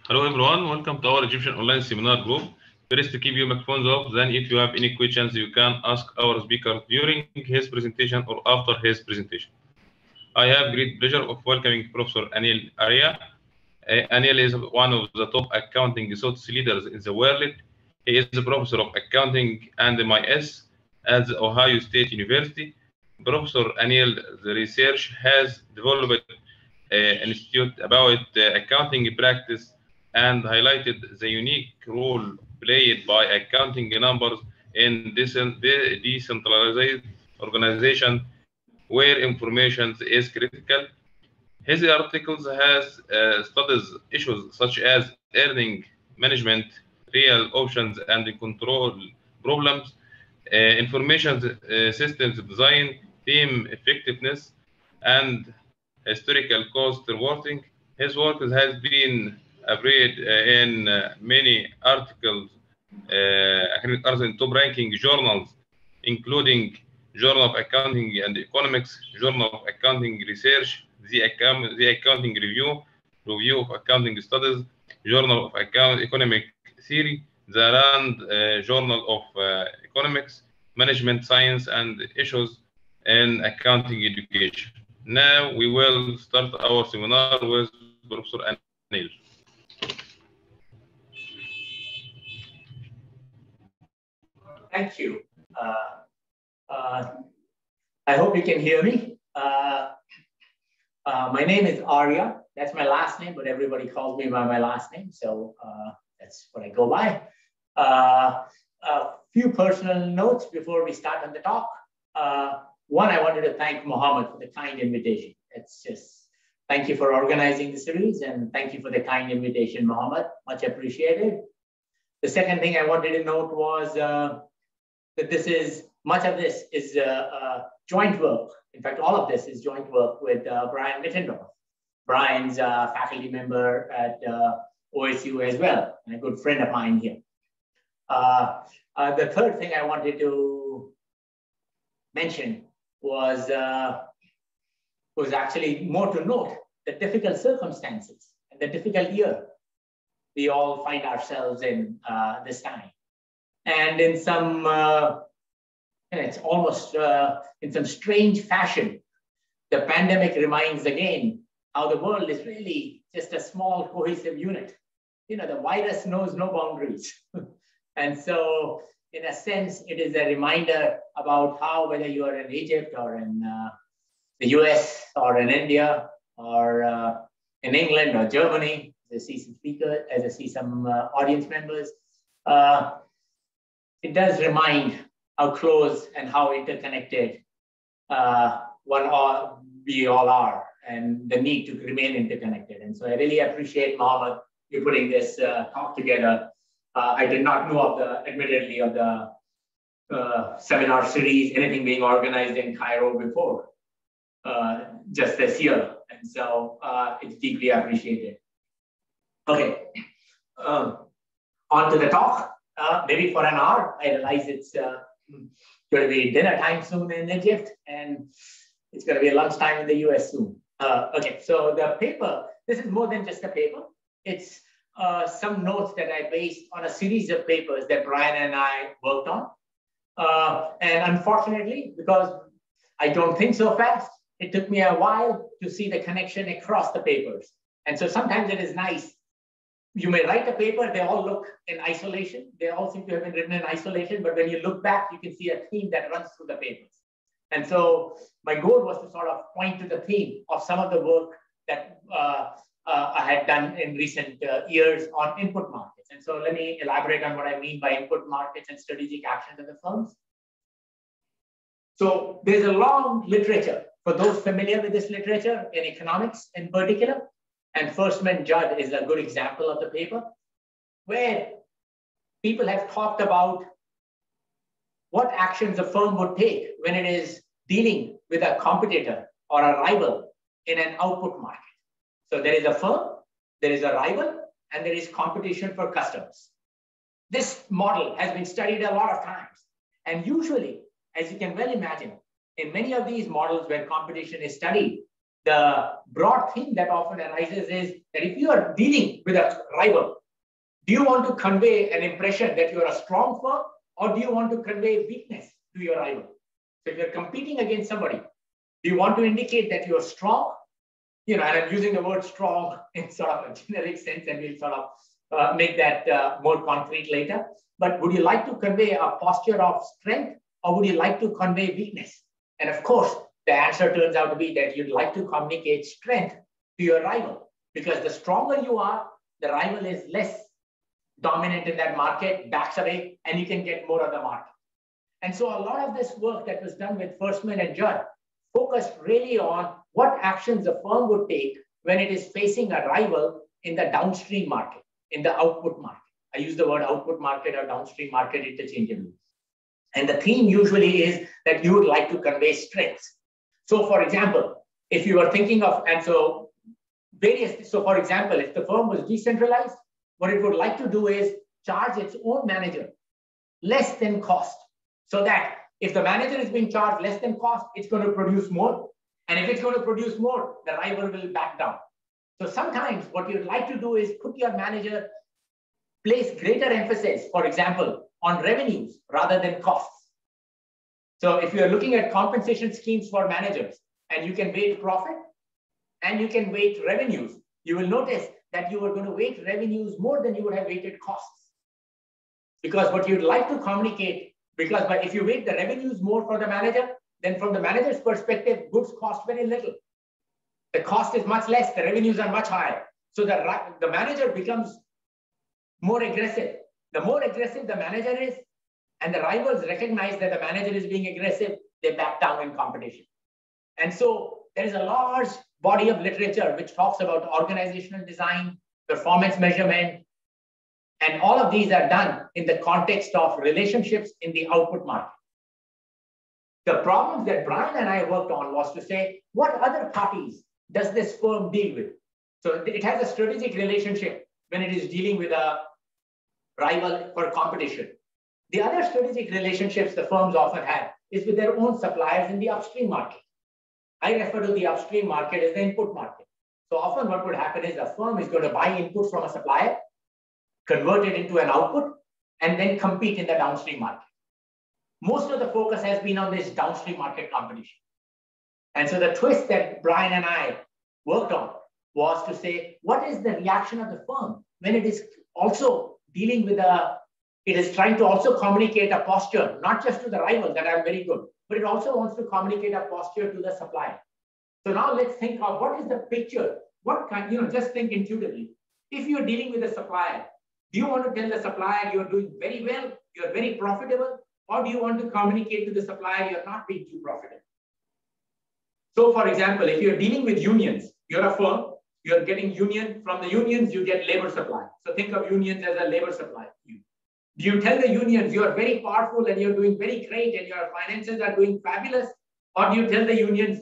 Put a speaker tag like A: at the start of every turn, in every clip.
A: Hello everyone, welcome to our Egyptian online seminar group. First, keep your microphones off, then if you have any questions, you can ask our speaker during his presentation or after his presentation. I have great pleasure of welcoming Professor Anil Arya. Anil is one of the top accounting research leaders in the world. He is a professor of accounting and MIS at the Ohio State University. Professor Anil, the research has developed an institute about accounting practice and highlighted the unique role played by accounting numbers in decentralized organization where information is critical. His articles has studies issues such as earning management, real options and control problems, information systems design, team effectiveness, and historical cost reporting. His work has been appeared in many articles, in top-ranking journals, including Journal of Accounting and Economics, Journal of Accounting Research, the Accounting Review of Accounting Studies, Journal of Economic Theory, the Rand Journal of Economics, Management Science, and Issues in Accounting Education. Now we will start our seminar with Professor Anil.
B: Thank you. I hope you can hear me. My name is Arya. That's my last name, but everybody calls me by my last name. So that's what I go by. A few personal notes before we start on the talk. One, I wanted to thank Mohammed for the kind invitation. It's just, thank you for organizing the series and thank you for the kind invitation, Mohammed. Much appreciated. The second thing I wanted to note was that much of this is joint work. In fact, all of this is joint work with Brian Mittendorf. Brian's a faculty member at OSU as well, and a good friend of mine here. The third thing I wanted to mention was actually more to note the difficult circumstances and the difficult year we all find ourselves in this time. And in some, it's almost in some strange fashion, the pandemic reminds again how the world is really just a small cohesive unit. You know, the virus knows no boundaries. And so in a sense, it is a reminder about how, whether you are in Egypt or in the US or in India or in England or Germany, as I see some speakers, as I see some audience members, it does remind how close and how interconnected we all are and the need to remain interconnected. And so I really appreciate, Mohammed, you putting this talk together. I did not know admittedly of the seminar series, anything being organized in Cairo before, just this year. And so it's deeply appreciated. Okay, on to the talk. Maybe for an hour. I realize it's going to be dinner time soon in Egypt, and it's going to be lunchtime in the US soon. Okay, so the paper, this is more than just a paper. It's some notes that I based on a series of papers that Brian and I worked on. And unfortunately, because I don't think so fast, it took me a while to see the connection across the papers. And so sometimes it is nice. You may write a paper, they all look in isolation. They all seem to have been written in isolation, but when you look back, you can see a theme that runs through the papers. And so my goal was to sort of point to the theme of some of the work that I had done in recent years on input markets. And so let me elaborate on what I mean by input markets and strategic actions of the firms. So there's a long literature, for those familiar with this literature in economics in particular, and Firstman Judd is a good example of the paper, where people have talked about what actions a firm would take when it is dealing with a competitor or a rival in an output market. So there is a firm, there is a rival, and there is competition for customers. This model has been studied a lot of times. And usually, as you can well imagine, in many of these models where competition is studied, the broad theme that often arises is that if you are dealing with a rival, do you want to convey an impression that you are a strong firm, or do you want to convey weakness to your rival? So if you're competing against somebody, do you want to indicate that you're strong? And I'm using the word strong in sort of a generic sense, and we'll sort of make that more concrete later. But would you like to convey a posture of strength, or would you like to convey weakness? And of course, the answer turns out to be that you'd like to communicate strength to your rival, because the stronger you are, the rival is less dominant in that market, backs away, and you can get more of the market. And so a lot of this work that was done with Firstman and Judd focused really on what actions a firm would take when it is facing a rival in the downstream market, in the output market. I use the word output market or downstream market interchangeably. And the theme usually is that you would like to convey strengths. So for example, if you are thinking of, so for example, if the firm was decentralized, what it would like to do is charge its own manager less than cost, so that if the manager is being charged less than cost, it's going to produce more. And if it's going to produce more, the rival will back down. So sometimes what you'd like to do is put your manager, place greater emphasis, for example, on revenues rather than costs. So if you're looking at compensation schemes for managers, and you can weight profit and you can weight revenues, you will notice that you are going to weight revenues more than you would have weighted costs. Because what you'd like to communicate, but if you weight the revenues more for the manager, then from the manager's perspective, goods cost very little. The cost is much less, the revenues are much higher. So the manager becomes more aggressive. The more aggressive the manager is, and the rivals recognize that the manager is being aggressive, they back down in competition. And so there is a large body of literature which talks about organizational design, performance measurement, and all of these are done in the context of relationships in the output market. The problems that Brian and I worked on was to say, what other parties does this firm deal with? So it has a strategic relationship when it is dealing with a rival for competition. The other strategic relationships the firms often have is with their own suppliers in the upstream market. I refer to the upstream market as the input market. So often what would happen is a firm is going to buy input from a supplier, convert it into an output, and then compete in the downstream market. Most of the focus has been on this downstream market competition. And so the twist that Brian and I worked on was to say, what is the reaction of the firm when it is also dealing with it is trying to also communicate a posture, not just to the rival that I'm very good, but it also wants to communicate a posture to the supplier. So now let's think of what is the picture, just think intuitively. If you're dealing with a supplier, do you want to tell the supplier you're doing very well, you're very profitable, or do you want to communicate to the supplier you're not being too profitable? So for example, if you're dealing with unions, you're a firm, you're getting union, from the unions you get labor supply. So think of unions as a labor supply. Do you tell the unions you're very powerful and you're doing very great and your finances are doing fabulous? Or do you tell the unions,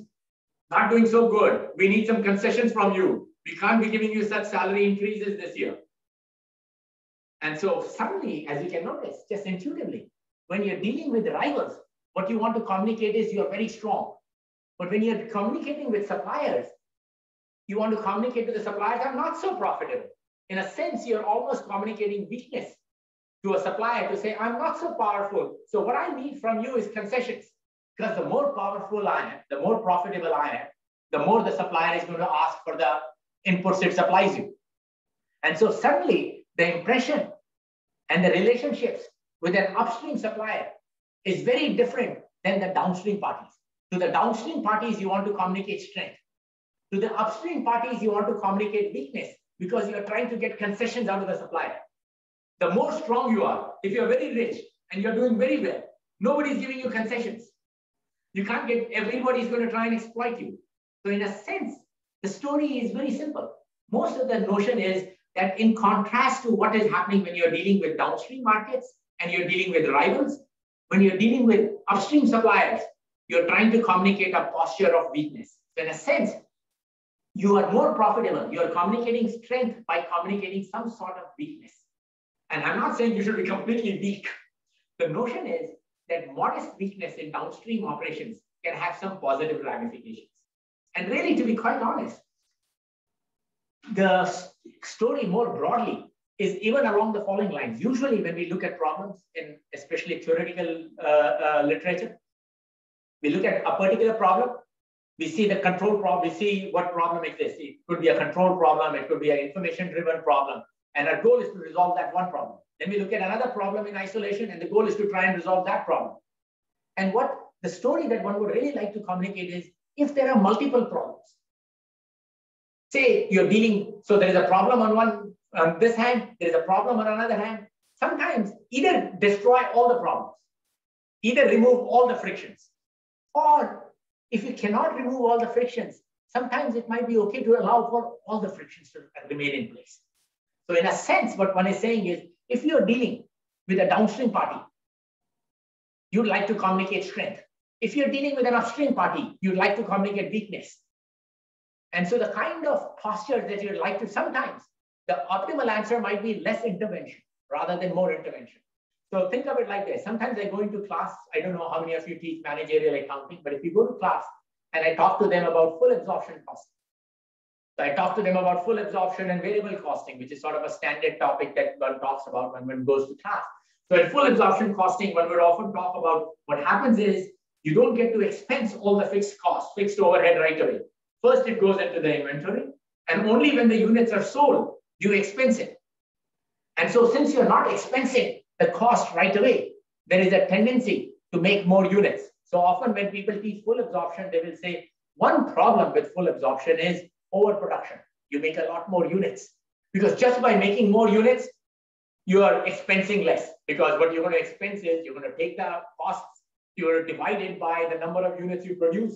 B: not doing so good, we need some concessions from you. We can't be giving you such salary increases this year. And so suddenly, as you can notice, just intuitively, when you're dealing with rivals, what you want to communicate is you're very strong. But when you're communicating with suppliers, you want to communicate to the suppliers, I'm not so profitable. In a sense, you're almost communicating weakness to a supplier to say, I'm not so powerful. So what I need from you is concessions. Because the more powerful I am, the more profitable I am, the more the supplier is going to ask for the inputs it supplies you. And so suddenly the impression and the relationships with an upstream supplier is very different than the downstream parties. To the downstream parties, you want to communicate strength. To the upstream parties, you want to communicate weakness because you're trying to get concessions out of the supplier. The more strong you are, if you're very rich and you're doing very well, nobody's giving you concessions. You can't get, everybody's going to try and exploit you. So in a sense, the story is very simple. Most of the notion is that in contrast to what is happening when you're dealing with downstream markets and you're dealing with rivals, when you're dealing with upstream suppliers, you're trying to communicate a posture of weakness. So in a sense, you are more profitable. You're communicating strength by communicating some sort of weakness. And I'm not saying you should be completely weak. The notion is that modest weakness in downstream operations can have some positive ramifications. And really, to be quite honest, the story more broadly is even along the following lines. Usually when we look at problems in especially theoretical literature, we look at a particular problem, we see the control problem, we see what problem exists. It could be a control problem, it could be an information-driven problem, and our goal is to resolve that one problem. Then we look at another problem in isolation, and the goal is to try and resolve that problem. And what the story that one would really like to communicate is, if there are multiple problems, say you're dealing, so there is a problem on this hand, there is a problem on another hand, sometimes either destroy all the problems, either remove all the frictions, or if you cannot remove all the frictions, sometimes it might be okay to allow for all the frictions to remain in place. So in a sense, what one is saying is, if you're dealing with a downstream party, you'd like to communicate strength. If you're dealing with an upstream party, you'd like to communicate weakness. And so the kind of posture that you'd like to, sometimes the optimal answer might be less intervention rather than more intervention. So think of it like this. Sometimes I go into class, I don't know how many of you teach managerial accounting, but if you go to class and I talk to them about full absorption costing. So I talk to them about full absorption and variable costing, which is sort of a standard topic that one talks about when one goes to class. So in full absorption costing, one would often talk about what happens is you don't get to expense all the fixed costs, fixed overhead right away. First, it goes into the inventory, and only when the units are sold, you expense it. And so since you're not expensing the cost right away, there is a tendency to make more units. So often when people teach full absorption, they will say, one problem with full absorption is overproduction. You make a lot more units because just by making more units, you are expensing less, because what you're going to expense is you're going to take the costs, you're divided by the number of units you produce,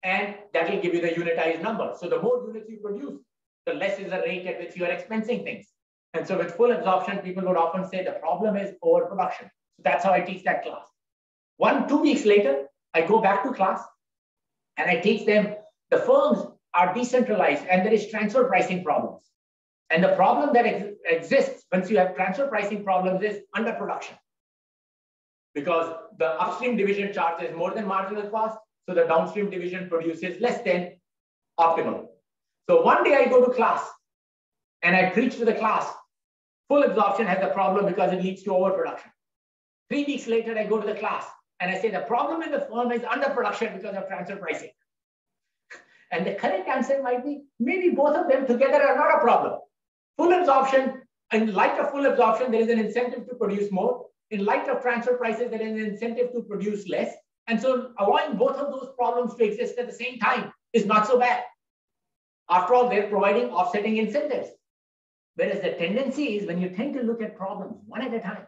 B: and that will give you the unitized number. So the more units you produce, the less is the rate at which you are expensing things. And so with full absorption, people would often say the problem is overproduction. So that's how I teach that class. 2 weeks later, I go back to class and I teach them the firms are decentralized and there is transfer pricing problems. And the problem that exists once you have transfer pricing problems is underproduction. Because the upstream division charges more than marginal cost, so the downstream division produces less than optimal. So one day I go to class and I preach to the class, full absorption has a problem because it leads to overproduction. 3 weeks later, I go to the class and I say the problem in the firm is underproduction because of transfer pricing. And the correct answer might be, maybe both of them together are not a problem. Full absorption, in light of full absorption, there is an incentive to produce more. In light of transfer prices, there is an incentive to produce less. And so allowing both of those problems to exist at the same time is not so bad. After all, they're providing offsetting incentives. Whereas the tendency is when you tend to look at problems one at a time,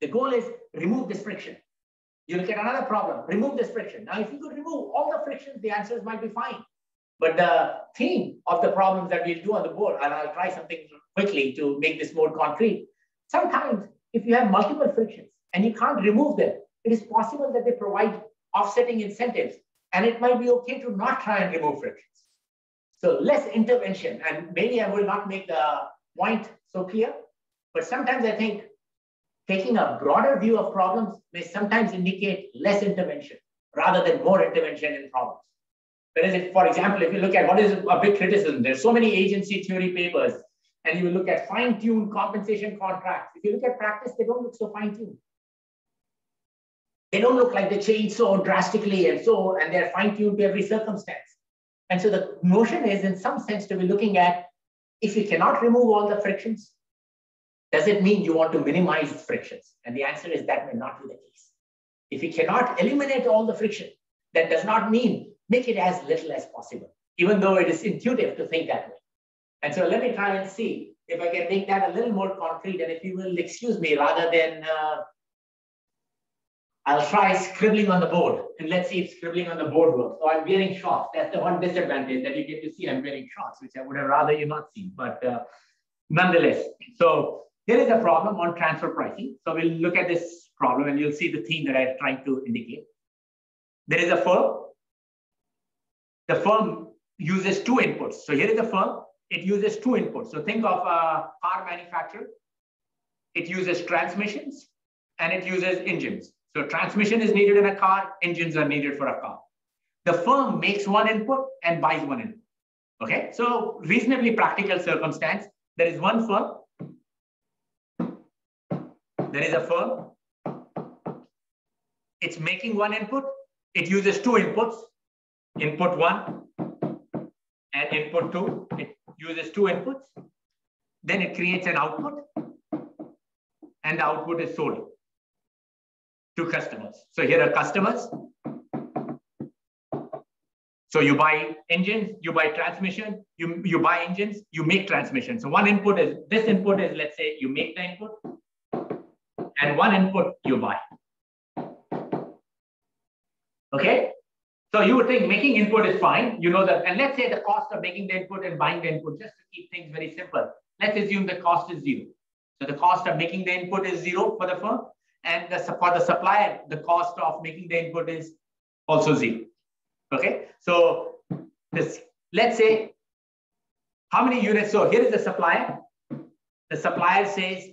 B: the goal is remove this friction. You look at another problem, remove this friction. Now, if you could remove all the frictions, the answers might be fine. But the theme of the problems that we'll do on the board, and I'll try something quickly to make this more concrete. Sometimes if you have multiple frictions and you can't remove them, it is possible that they provide offsetting incentives, and it might be okay to not try and remove frictions. So less intervention, and maybe I will not make the point so clear, but sometimes I think taking a broader view of problems may sometimes indicate less intervention rather than more intervention in problems. Whereas if, for example, if you look at what is a big criticism, there's so many agency theory papers, and you will look at fine-tuned compensation contracts. If you look at practice, they don't look so fine-tuned. They don't look like they change so drastically and they're fine-tuned to every circumstance. And so the notion is, in some sense, to be looking at, if you cannot remove all the frictions, does it mean you want to minimize frictions? And the answer is that may not be the case. If you cannot eliminate all the friction, that does not mean make it as little as possible, even though it is intuitive to think that way. And so let me try and see if I can make that a little more concrete. And if you will excuse me, rather than, I'll try scribbling on the board, and let's see if scribbling on the board works. So I'm wearing shorts. That's the one disadvantage that you get to see. I'm wearing shorts, which I would have rather you not seen, but nonetheless. So here is a problem on transfer pricing. So we'll look at this problem and you'll see the theme that I'm trying to indicate. There is a firm. The firm uses two inputs. So here is a firm. It uses two inputs. So think of a car manufacturer. It uses transmissions and it uses engines. So transmission is needed in a car, engines are needed for a car. The firm makes one input and buys one input. Okay, so reasonably practical circumstance. There is one firm. There is a firm. It's making one input. It uses two inputs, input 1 and input 2. It uses two inputs. Then it creates an output, and the output is sold to customers. So here are customers. So you buy engines, you buy transmission, you buy engines, you make transmission. So one input is, this input is, let's say you make the input, and one input you buy. Okay? So you would think making input is fine. You know that, and let's say the cost of making the input and buying the input, just to keep things very simple, let's assume the cost is 0. So the cost of making the input is 0 for the firm, and for the supplier, the cost of making the input is also 0. Okay, so this, let's say, how many units? So here is the supplier. The supplier says,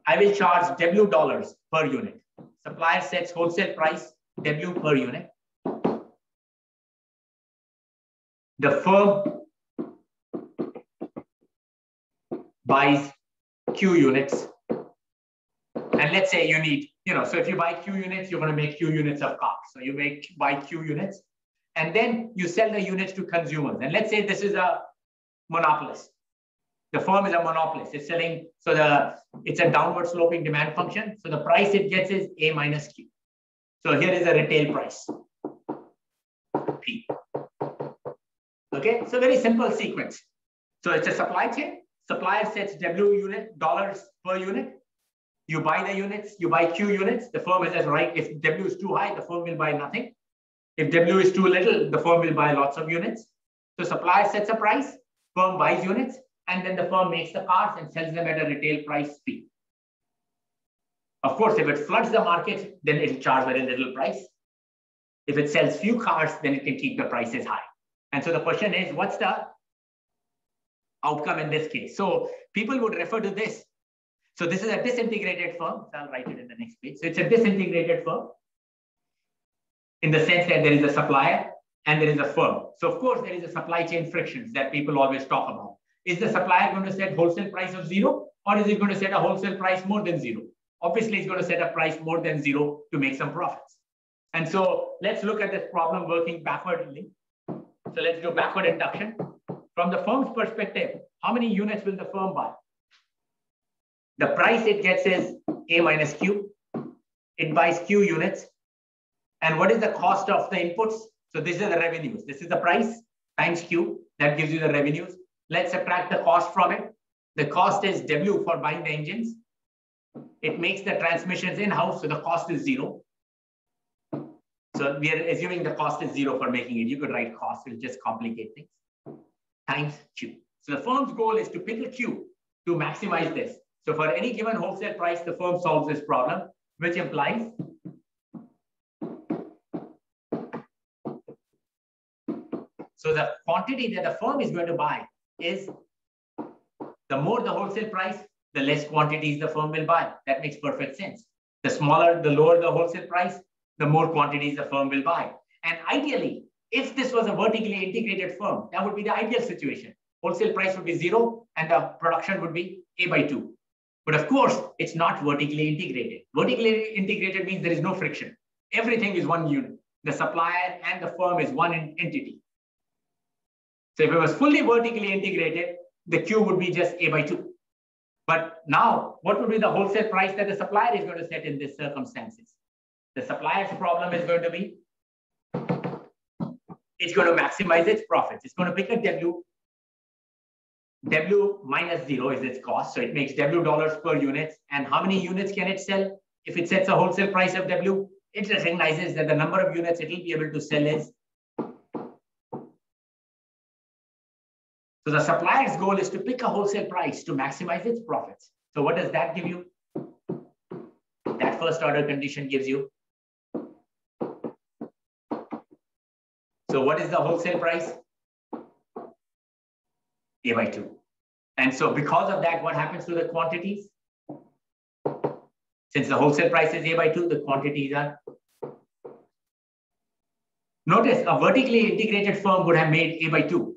B: I will charge W dollars per unit. Supplier sets wholesale price W per unit. The firm buys Q units. And let's say you need, so if you buy Q units, you're going to make Q units of cars. So you buy Q units, and then you sell the units to consumers. And let's say this is a monopolist. The firm is a monopolist. It's selling, so it's a downward sloping demand function. So the price it gets is A minus Q. So here is a retail price, P. Okay, so very simple sequence. So it's a supply chain. Supplier sets W dollars per unit. You buy the units, you buy Q units. The firm says, right, if W is too high, the firm will buy nothing. If W is too little, the firm will buy lots of units. So supplier sets a price, firm buys units, and then the firm makes the cars and sells them at a retail price P. Of course, if it floods the market, then it'll charge very little price. If it sells few cars, then it can keep the prices high. And so the question is, what's the outcome in this case? So people would refer to this. So this is a disintegrated firm. So I'll write it in the next page. So it's a disintegrated firm in the sense that there is a supplier and there is a firm. So of course, there is a supply chain frictions that people always talk about. Is the supplier going to set wholesale price of 0, or is it going to set a wholesale price more than 0? Obviously, it's going to set a price more than 0 to make some profits. And so let's look at this problem working backwardly. So let's do backward induction. From the firm's perspective, how many units will the firm buy? The price it gets is A minus Q. It buys Q units. And what is the cost of the inputs? So these are the revenues. This is the price times Q. That gives you the revenues. Let's subtract the cost from it. The cost is W for buying the engines. It makes the transmissions in-house, so the cost is 0. So we are assuming the cost is 0 for making it. You could write cost, it'll just complicate things. Times Q. So the firm's goal is to pick a Q to maximize this. So for any given wholesale price, the firm solves this problem, which implies so the quantity that the firm is going to buy is the more the wholesale price, the less quantities the firm will buy. That makes perfect sense. The smaller, the lower the wholesale price, the more quantities the firm will buy. And ideally, if this was a vertically integrated firm, that would be the ideal situation. Wholesale price would be 0 and the production would be A by 2. But of course, it's not vertically integrated. Vertically integrated means there is no friction. Everything is one unit. The supplier and the firm is one entity. So if it was fully vertically integrated, the Q would be just A by 2. But now, what would be the wholesale price that the supplier is going to set in these circumstances? The supplier's problem is going to be, it's going to maximize its profits. It's going to pick a W. W minus 0 is its cost. So it makes W dollars per unit. And how many units can it sell? If it sets a wholesale price of W, it recognizes that the number of units it will be able to sell is. So the supplier's goal is to pick a wholesale price to maximize its profits. So what does that give you? That first order condition gives you. So what is the wholesale price? A by 2. And so because of that, what happens to the quantities? Since the wholesale price is A by 2, the quantities are Notice a vertically integrated firm would have made A by 2.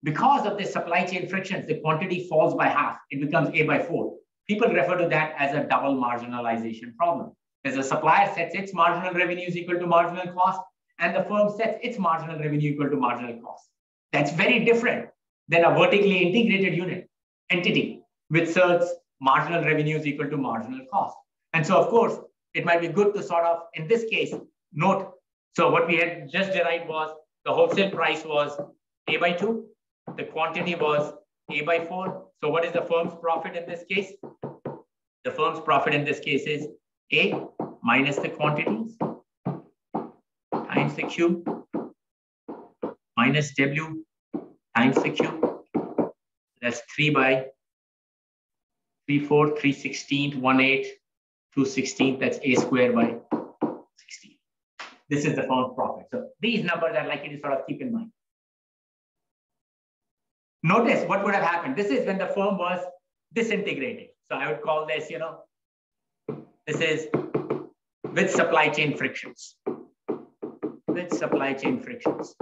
B: Because of the supply chain frictions, the quantity falls by half. It becomes A by 4. People refer to that as a double marginalization problem. As a supplier sets its marginal revenues equal to marginal cost, and the firm sets its marginal revenue equal to marginal cost. That's very different than a vertically integrated entity, which sets marginal revenues equal to marginal cost. And so, of course, it might be good to sort of, in this case, note. So what we had just derived was the wholesale price was A by 2. The quantity was A by 4. So what is the firm's profit in this case? The firm's profit in this case is A minus the quantities times the Q minus W times the Q. That's 3 by 3, 4, 3 16th, 1 8, 2 16th. That's A squared by 16. This is the firm's profit. So these numbers are likely to sort of keep in mind. Notice what would have happened. This is when the firm was disintegrated. So I would call this, this is with supply chain frictions. With supply chain frictions.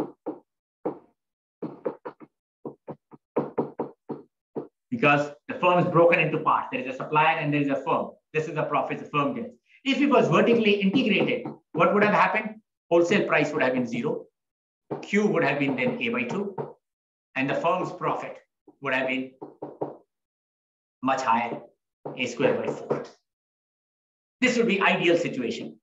B: Because the firm is broken into parts. There is a supplier and there is a firm. This is the profit the firm gets. If it was vertically integrated, what would have happened? Wholesale price would have been 0. Q would have been then A by 2. And the firm's profit would have been much higher, A squared by 4. This would be ideal situation.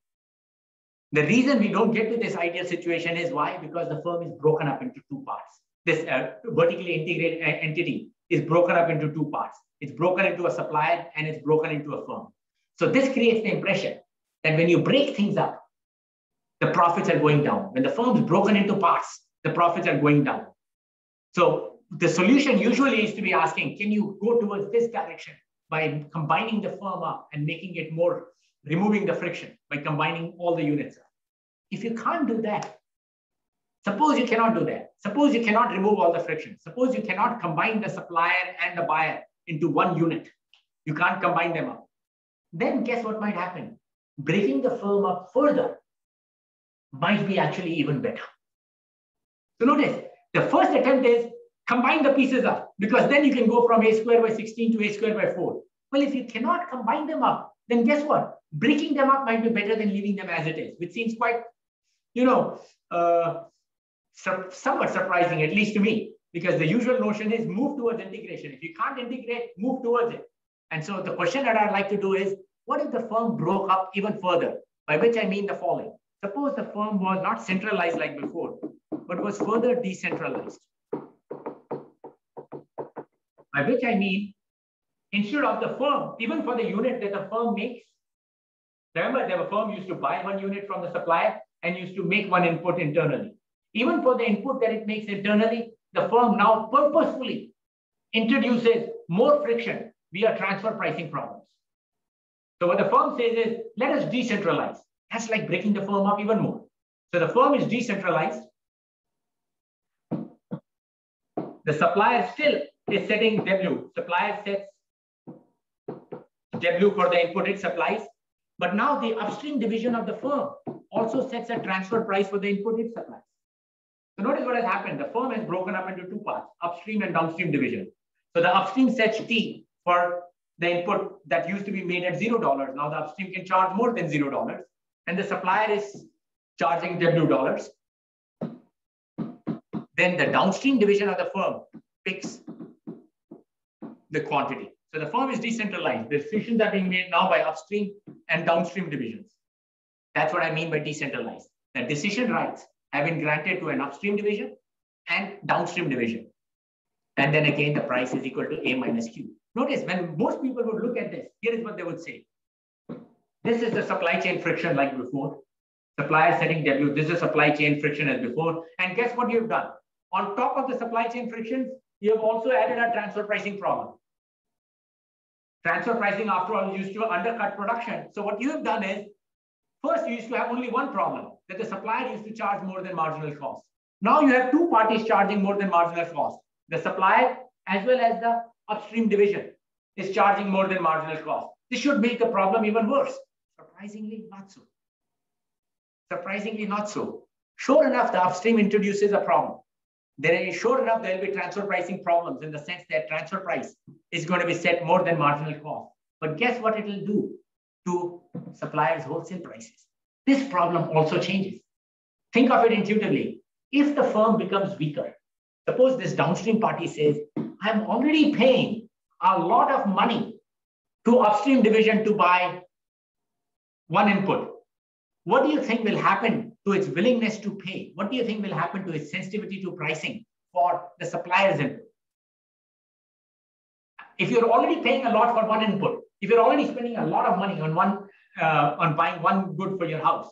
B: The reason we don't get to this ideal situation is why? Because the firm is broken up into 2 parts. This vertically integrated entity is broken up into 2 parts. It's broken into a supplier and it's broken into a firm. So this creates the impression that when you break things up, the profits are going down. When the firm is broken into parts, the profits are going down. So the solution usually is to be asking, can you go towards this direction by combining the firm up and making it more, removing the friction by combining all the units up? If you can't do that, suppose you cannot do that. Suppose you cannot remove all the friction. Suppose you cannot combine the supplier and the buyer into one unit. You can't combine them up. Then guess what might happen? Breaking the firm up further might be actually even better. So notice, the first attempt is combine the pieces up, because then you can go from A squared by 16 to A squared by 4. Well, if you cannot combine them up, then guess what? Breaking them up might be better than leaving them as it is, which seems quite, somewhat surprising, at least to me, because the usual notion is move towards integration. If you can't integrate, move towards it. And so the question that I'd like to do is, what if the firm broke up even further? By which I mean the following. Suppose the firm was not centralized like before, but was further decentralized. By which I mean, instead of the firm, even for the unit that the firm makes, remember the firm used to buy one unit from the supplier and used to make one input internally. Even for the input that it makes internally, the firm now purposefully introduces more friction via transfer pricing problems. So what the firm says is, let us decentralize. That's like breaking the firm up even more. So the firm is decentralized. The supplier still is setting W. Supplier sets W for the input it supplies. But now the upstream division of the firm also sets a transfer price for the input it supplies. So notice what has happened. The firm has broken up into 2 parts, upstream and downstream division. So the upstream sets T for the input that used to be made at $0. Now the upstream can charge more than $0. And the supplier is charging W. Then the downstream division of the firm picks the quantity. So the firm is decentralized. The decisions are being made now by upstream and downstream divisions. That's what I mean by decentralized. The decision rights have been granted to an upstream division and downstream division. And then again, the price is equal to A minus Q. Notice when most people would look at this, here is what they would say. This is the supply chain friction like before. Supplier setting W. This is supply chain friction as before. And guess what you've done? On top of the supply chain frictions, you have also added a transfer pricing problem. Transfer pricing, after all, used to undercut production. So what you have done is, first you used to have only one problem, that the supplier used to charge more than marginal cost. Now you have 2 parties charging more than marginal cost. The supplier as well as the upstream division is charging more than marginal cost. This should make the problem even worse. Surprisingly not so. Surprisingly not so. Sure enough, the upstream introduces a problem. Sure enough, there will be transfer pricing problems in the sense that transfer price is going to be set more than marginal cost. But guess what it will do to suppliers' wholesale prices? This problem also changes. Think of it intuitively. If the firm becomes weaker, suppose this downstream party says, I'm already paying a lot of money to upstream division to buy one input. What do you think will happen to its willingness to pay? What do you think will happen to its sensitivity to pricing for the supplier's input? If you're already paying a lot for one input, if you're already spending a lot of money on buying one good for your house,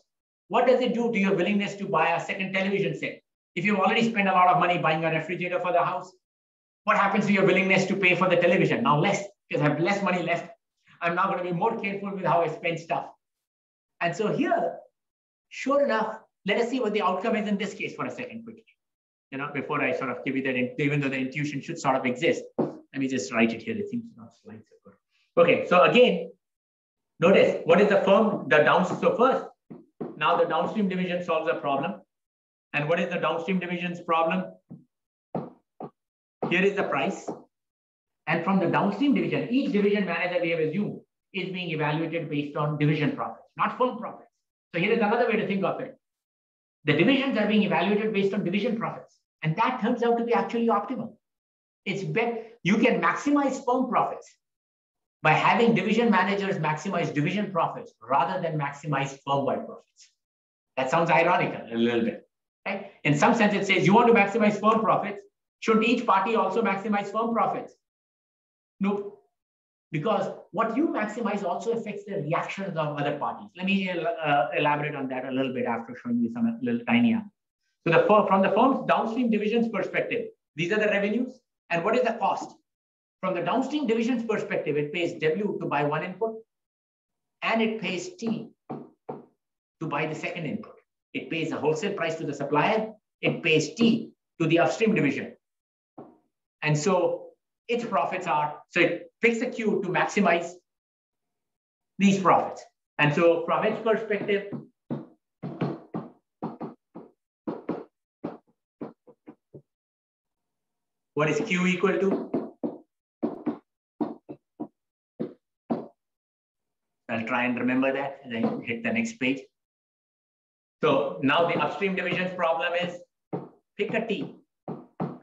B: what does it do to your willingness to buy a second television set? If you've already spent a lot of money buying a refrigerator for the house, what happens to your willingness to pay for the television? Now less, because I have less money left. I'm now going to be more careful with how I spend stuff. And so here, sure enough, let us see what the outcome is in this case for a second quickly. Before I sort of give you that, even though the intuition should sort of exist. Let me just write it here. It seems not slides are good. Okay, so again, notice what is the firm, so first, now the downstream division solves a problem. And what is the downstream division's problem? Here is the price. And from the downstream division, each division manager we have assumed is being evaluated based on division profits, not firm profits. So here is another way to think of it. The divisions are being evaluated based on division profits. And that turns out to be actually optimal. It's better. You can maximize firm profits by having division managers maximize division profits rather than maximize firm-wide profits. That sounds ironical a little bit. Right? In some sense, it says you want to maximize firm profits. Shouldn't each party also maximize firm profits? Nope. Because what you maximize also affects the reactions of other parties. Let me elaborate on that a little bit after showing you some little tiny. So from the firm's downstream division's perspective, these are the revenues. And what is the cost? From the downstream division's perspective, it pays W to buy one input, and it pays T to buy the second input. It pays a wholesale price to the supplier. It pays T to the upstream division. And so its profits are, so it picks a Q to maximize these profits. And so from its perspective, what is Q equal to? I'll try and remember that and then hit the next page. So now the upstream division's problem is pick a T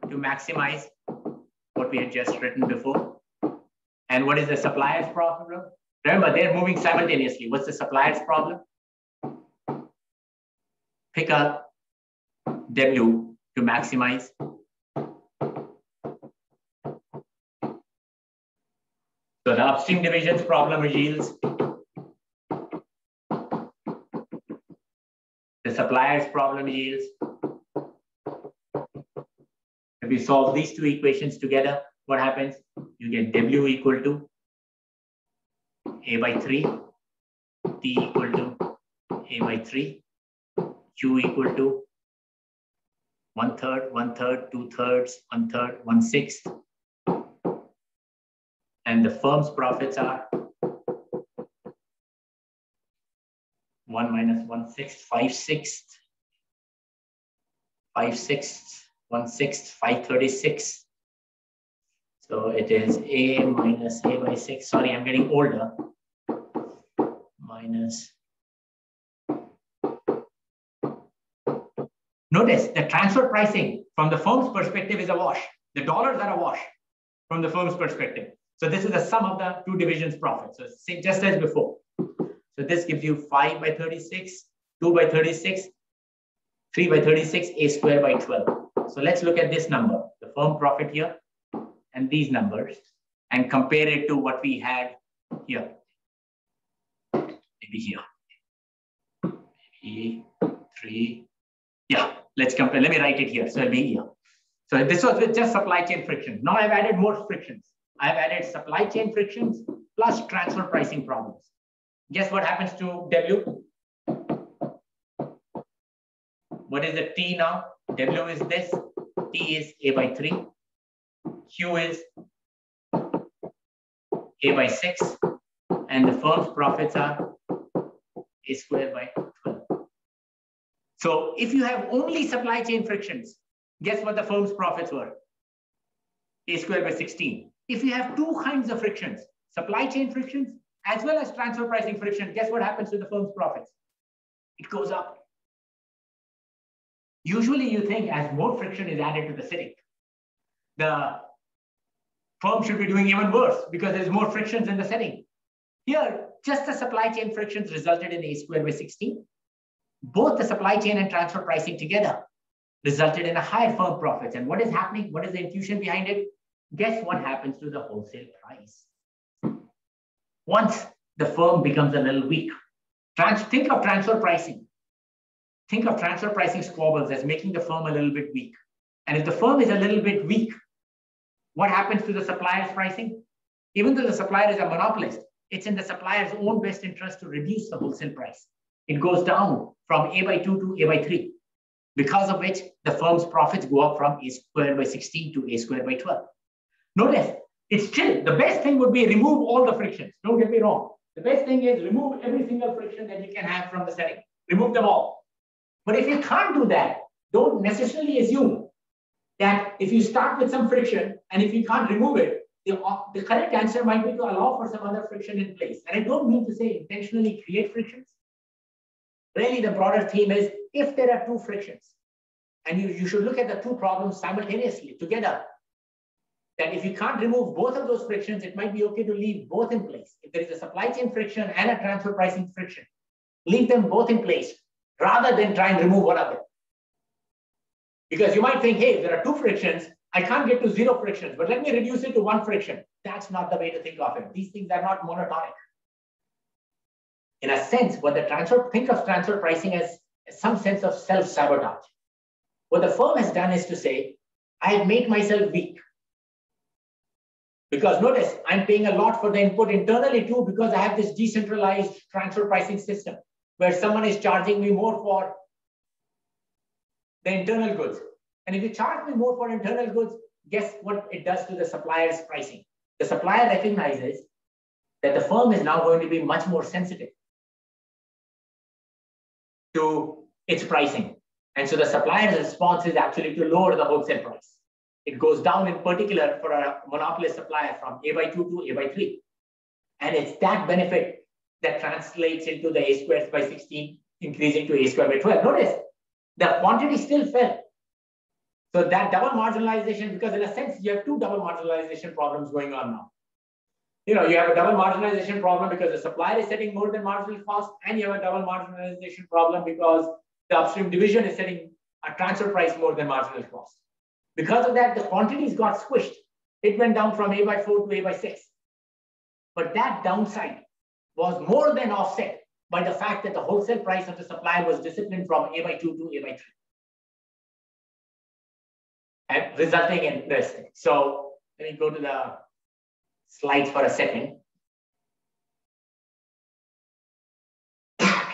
B: to maximize what we had just written before. And what is the supplier's problem? Remember, they're moving simultaneously. What's the supplier's problem? Pick a W to maximize. So the upstream division's problem yields the supplier's problem yields. If we solve these two equations together, what happens? You get W equal to A by 3, T equal to A by 3, Q equal to 1/3, 1/3, 2/3, 1/3, 1/6. And the firm's profits are 1 minus 1/6, 5/6, 5/6, 1/6, 5/36. So it is A minus A by 6. Sorry, I'm getting older. Minus. Notice the transfer pricing from the firm's perspective is a wash. The dollars are a wash from the firm's perspective. So this is the sum of the two divisions' profits. So just as before. So this gives you 5 by 36, 2 by 36, 3 by 36, A square by 12. So let's look at this number, the firm profit here, and these numbers, and compare it to what we had here. Maybe here. Maybe 3. Yeah, let's compare. Let me write it here. So it'll be here. So this was with just supply chain frictions. Now I've added more frictions. I've added supply chain frictions plus transfer pricing problems. Guess what happens to W? What is the T now? W is this. T is A by 3. Q is A by 6. And the firm's profits are A squared by 12. So if you have only supply chain frictions, guess what the firm's profits were? A squared by 16. If you have two kinds of frictions, supply chain frictions as well as transfer pricing friction, guess what happens to the firm's profits? It goes up. Usually you think as more friction is added to the setting, the firm should be doing even worse because there's more frictions in the setting. Here, just the supply chain frictions resulted in A squared by 16. Both the supply chain and transfer pricing together resulted in a higher firm profits. And what is happening? What is the intuition behind it? Guess what happens to the wholesale price? Once the firm becomes a little weak, think of transfer pricing. Think of transfer pricing squabbles as making the firm a little bit weak. And if the firm is a little bit weak, what happens to the supplier's pricing? Even though the supplier is a monopolist, it's in the supplier's own best interest to reduce the wholesale price. It goes down from A by 2 to A by 3, because of which the firm's profits go up from A squared by 16 to A squared by 12. Notice, it's still, the best thing would be remove all the frictions. Don't get me wrong. The best thing is remove every single friction that you can have from the setting. Remove them all. But if you can't do that, don't necessarily assume that if you start with some friction and if you can't remove it, the correct answer might be to allow for some other friction in place. And I don't mean to say intentionally create frictions. Really, the broader theme is if there are two frictions, and you should look at the two problems simultaneously together, that if you can't remove both of those frictions, it might be okay to leave both in place. If there is a supply chain friction and a transfer pricing friction, leave them both in place rather than try and remove one of them. Because you might think, hey, if there are two frictions, I can't get to zero frictions, but let me reduce it to one friction. That's not the way to think of it. These things are not monotonic. In a sense, think of transfer pricing as some sense of self-sabotage. What the firm has done is to say, I have made myself weak. Because notice, I'm paying a lot for the input internally too, because I have this decentralized transfer pricing system where someone is charging me more for the internal goods. And if you charge me more for internal goods, guess what it does to the supplier's pricing? The supplier recognizes that the firm is now going to be much more sensitive to its pricing. And so the supplier's response is actually to lower the wholesale price. It goes down in particular for a monopolist supplier from A by 2 to A by 3. And it's that benefit that translates into the A squared by 16 increasing to A squared by 12. Notice, the quantity still fell. So that double marginalization, because in a sense, you have two double marginalization problems going on now. You have a double marginalization problem because the supplier is setting more than marginal cost, and you have a double marginalization problem because the upstream division is setting a transfer price more than marginal cost. Because of that, the quantities got squished. It went down from A by 4 to A by 6. But that downside was more than offset by the fact that the wholesale price of the supplier was disciplined from A by 2 to A by 3. And resulting in this. So let me go to the slides for a second.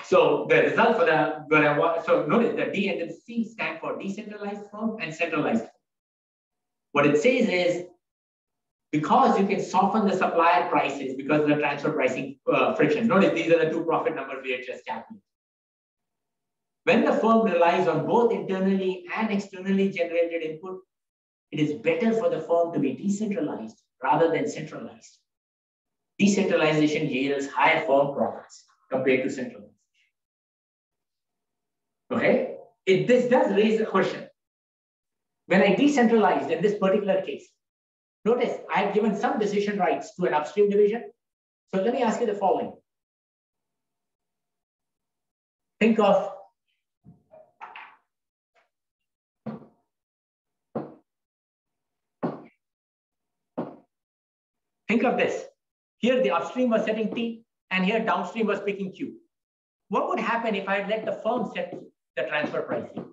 B: So the result for so notice the D and the C stand for decentralized firm and centralized firm. What it says is, because you can soften the supplier prices because of the transfer pricing friction. Notice these are the two profit numbers we had just calculated. When the firm relies on both internally and externally generated input, it is better for the firm to be decentralized rather than centralized. Decentralization yields higher firm profits compared to centralization. Okay? This does raise a question. When I decentralized in this particular case, notice I have given some decision rights to an upstream division. So let me ask you the following. Think of this. Here the upstream was setting T and here downstream was picking Q. What would happen if I let the firm set the transfer pricing?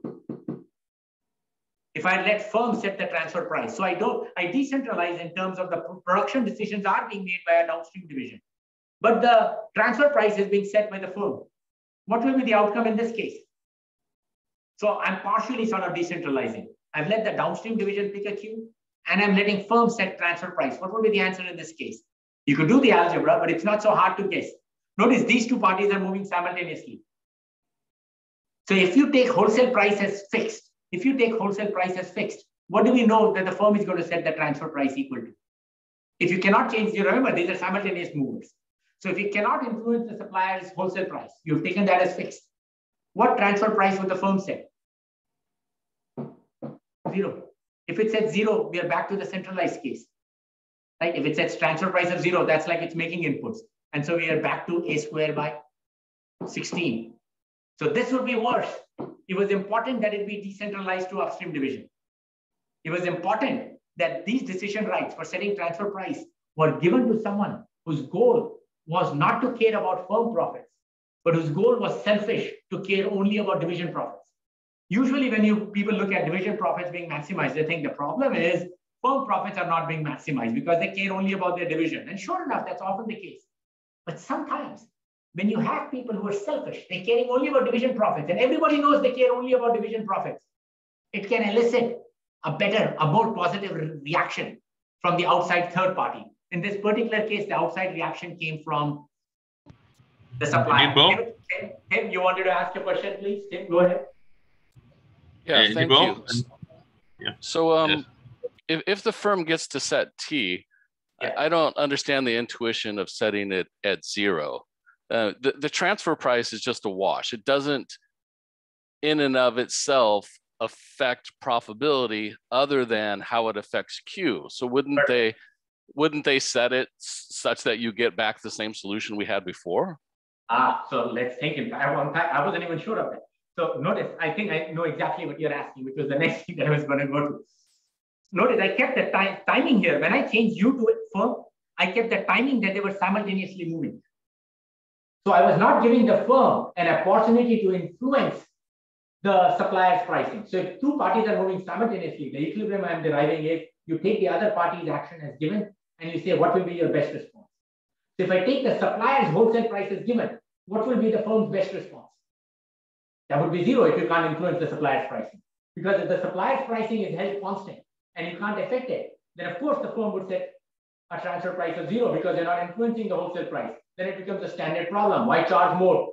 B: If I let firm set the transfer price. So I decentralize in terms of the production decisions are being made by a downstream division. But the transfer price is being set by the firm. What will be the outcome in this case? So I'm partially sort of decentralizing. I've let the downstream division pick a Q and I'm letting firm set transfer price. What would be the answer in this case? You could do the algebra, but it's not so hard to guess. Notice these two parties are moving simultaneously. So if you take wholesale price as fixed, what do we know that the firm is going to set the transfer price equal to? If you cannot change, you remember, these are simultaneous movers. So if you cannot influence the supplier's wholesale price, you've taken that as fixed. What transfer price would the firm set? 0. If it sets 0, we are back to the centralized case. Right? If it sets transfer price of 0, that's like it's making inputs. And so we are back to a square by 16. So this would be worse. It was important that it be decentralized to upstream division. It was important that these decision rights for setting transfer price were given to someone whose goal was not to care about firm profits, but whose goal was selfish, to care only about division profits. Usually when people look at division profits being maximized, they think the problem is firm profits are not being maximized because they care only about their division. And sure enough, that's often the case. But sometimes when you have people who are selfish, they're caring only about division profits, and everybody knows they care only about division profits, it can elicit a more positive reaction from the outside third party. In this particular case, the outside reaction came from the supplier. Tim, you wanted to ask a question, please? Tim, go ahead.
C: Yeah, thank you. Yeah. So yes. If the firm gets to set T, yeah. I don't understand the intuition of setting it at 0. The transfer price is just a wash. It doesn't in and of itself affect profitability other than how it affects Q. So wouldn't they set it such that you get back the same solution we had before?
B: So let's think. In fact, I wasn't even sure of that. So notice, I think I know exactly what you're asking, which was the next thing that I was going to go to. Notice I kept the timing here. When I changed U to firm, I kept the timing that they were simultaneously moving. So I was not giving the firm an opportunity to influence the supplier's pricing. So if two parties are moving simultaneously, the equilibrium I'm deriving is you take the other party's action as given and you say, what will be your best response? So if I take the supplier's wholesale price as given, what will be the firm's best response? That would be 0 if you can't influence the supplier's pricing. Because if the supplier's pricing is held constant and you can't affect it, then of course the firm would set a transfer price of 0 because you're not influencing the wholesale price. Then it becomes a standard problem. Why charge more?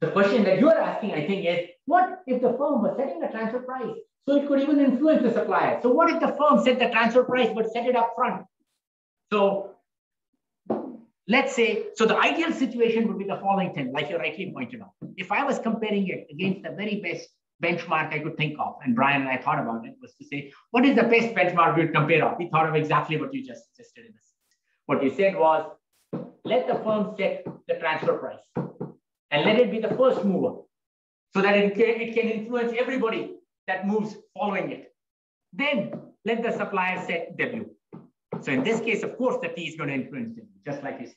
B: The question that you're asking, I think, is what if the firm was setting a transfer price so it could even influence the supplier? So what if the firm set the transfer price but set it up front? So let's say, so the ideal situation would be the following thing, like you rightly pointed out. If I was comparing it against the very best benchmark I could think of, and Brian and I thought about it, was to say, what is the best benchmark we would compare of? We thought of exactly what you just suggested in this. What you said was, let the firm set the transfer price and let it be the first mover so that it can influence everybody that moves following it. Then let the supplier set W. So in this case, of course, the T is going to influence W, just like you said.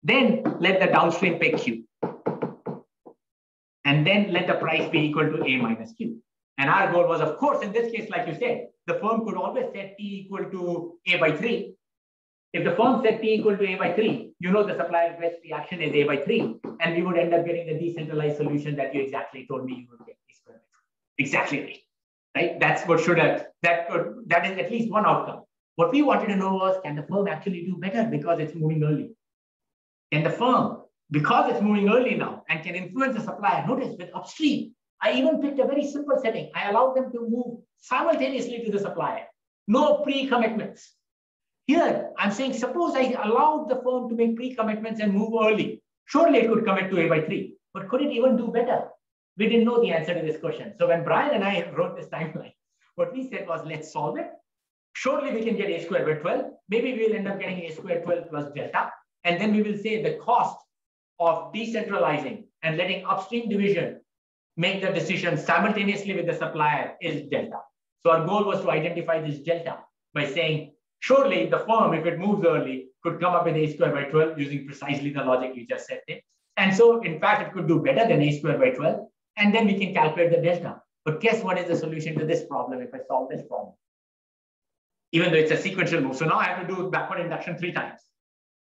B: Then let the downstream pay Q. And then let the price be equal to A minus Q. And our goal was, of course, in this case, like you said, the firm could always set T equal to A by 3. If the firm set T equal to A by 3, you know the supplier's best reaction is A by 3. And we would end up getting the decentralized solution that you exactly told me you would get. Exactly right. Right? That's what should have, that is at least one outcome. What we wanted to know was, can the firm actually do better because it's moving early? Can the firm, because it's moving early now and can influence the supplier? Notice with upstream, I even picked a very simple setting. I allowed them to move simultaneously to the supplier. No pre-commitments. Here, I'm saying, suppose I allowed the firm to make pre-commitments and move early. Surely it could commit to A by 3, but could it even do better? We didn't know the answer to this question. So when Brian and I wrote this timeline, what we said was, let's solve it. Surely we can get A squared by 12. Maybe we'll end up getting A squared 12 plus delta. And then we will say the cost of decentralizing and letting upstream division make the decision simultaneously with the supplier is delta. So our goal was to identify this delta by saying, surely the firm, if it moves early, could come up with A squared by 12 using precisely the logic you just said there. And so, in fact, it could do better than A squared by 12. And then we can calculate the delta. But guess what is the solution to this problem if I solve this problem? Even though it's a sequential move. So now I have to do backward induction 3 times.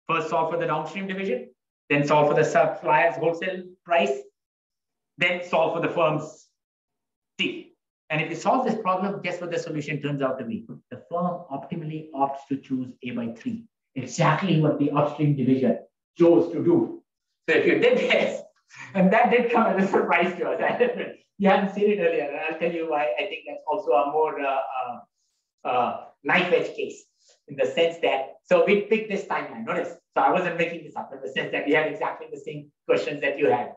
B: First solve for the downstream division, then solve for the supplier's wholesale price, then solve for the firm's T. And if you solve this problem, guess what the solution turns out to be? The firm optimally opts to choose A by 3. Exactly what the upstream division chose to do. So if you did this, And that did come as a surprise to us. We hadn't seen it earlier. And I'll tell you why I think that's also a more knife edge case, in the sense that, so we picked this timeline. Notice, so I wasn't making this up, in the sense that we had exactly the same questions that you had.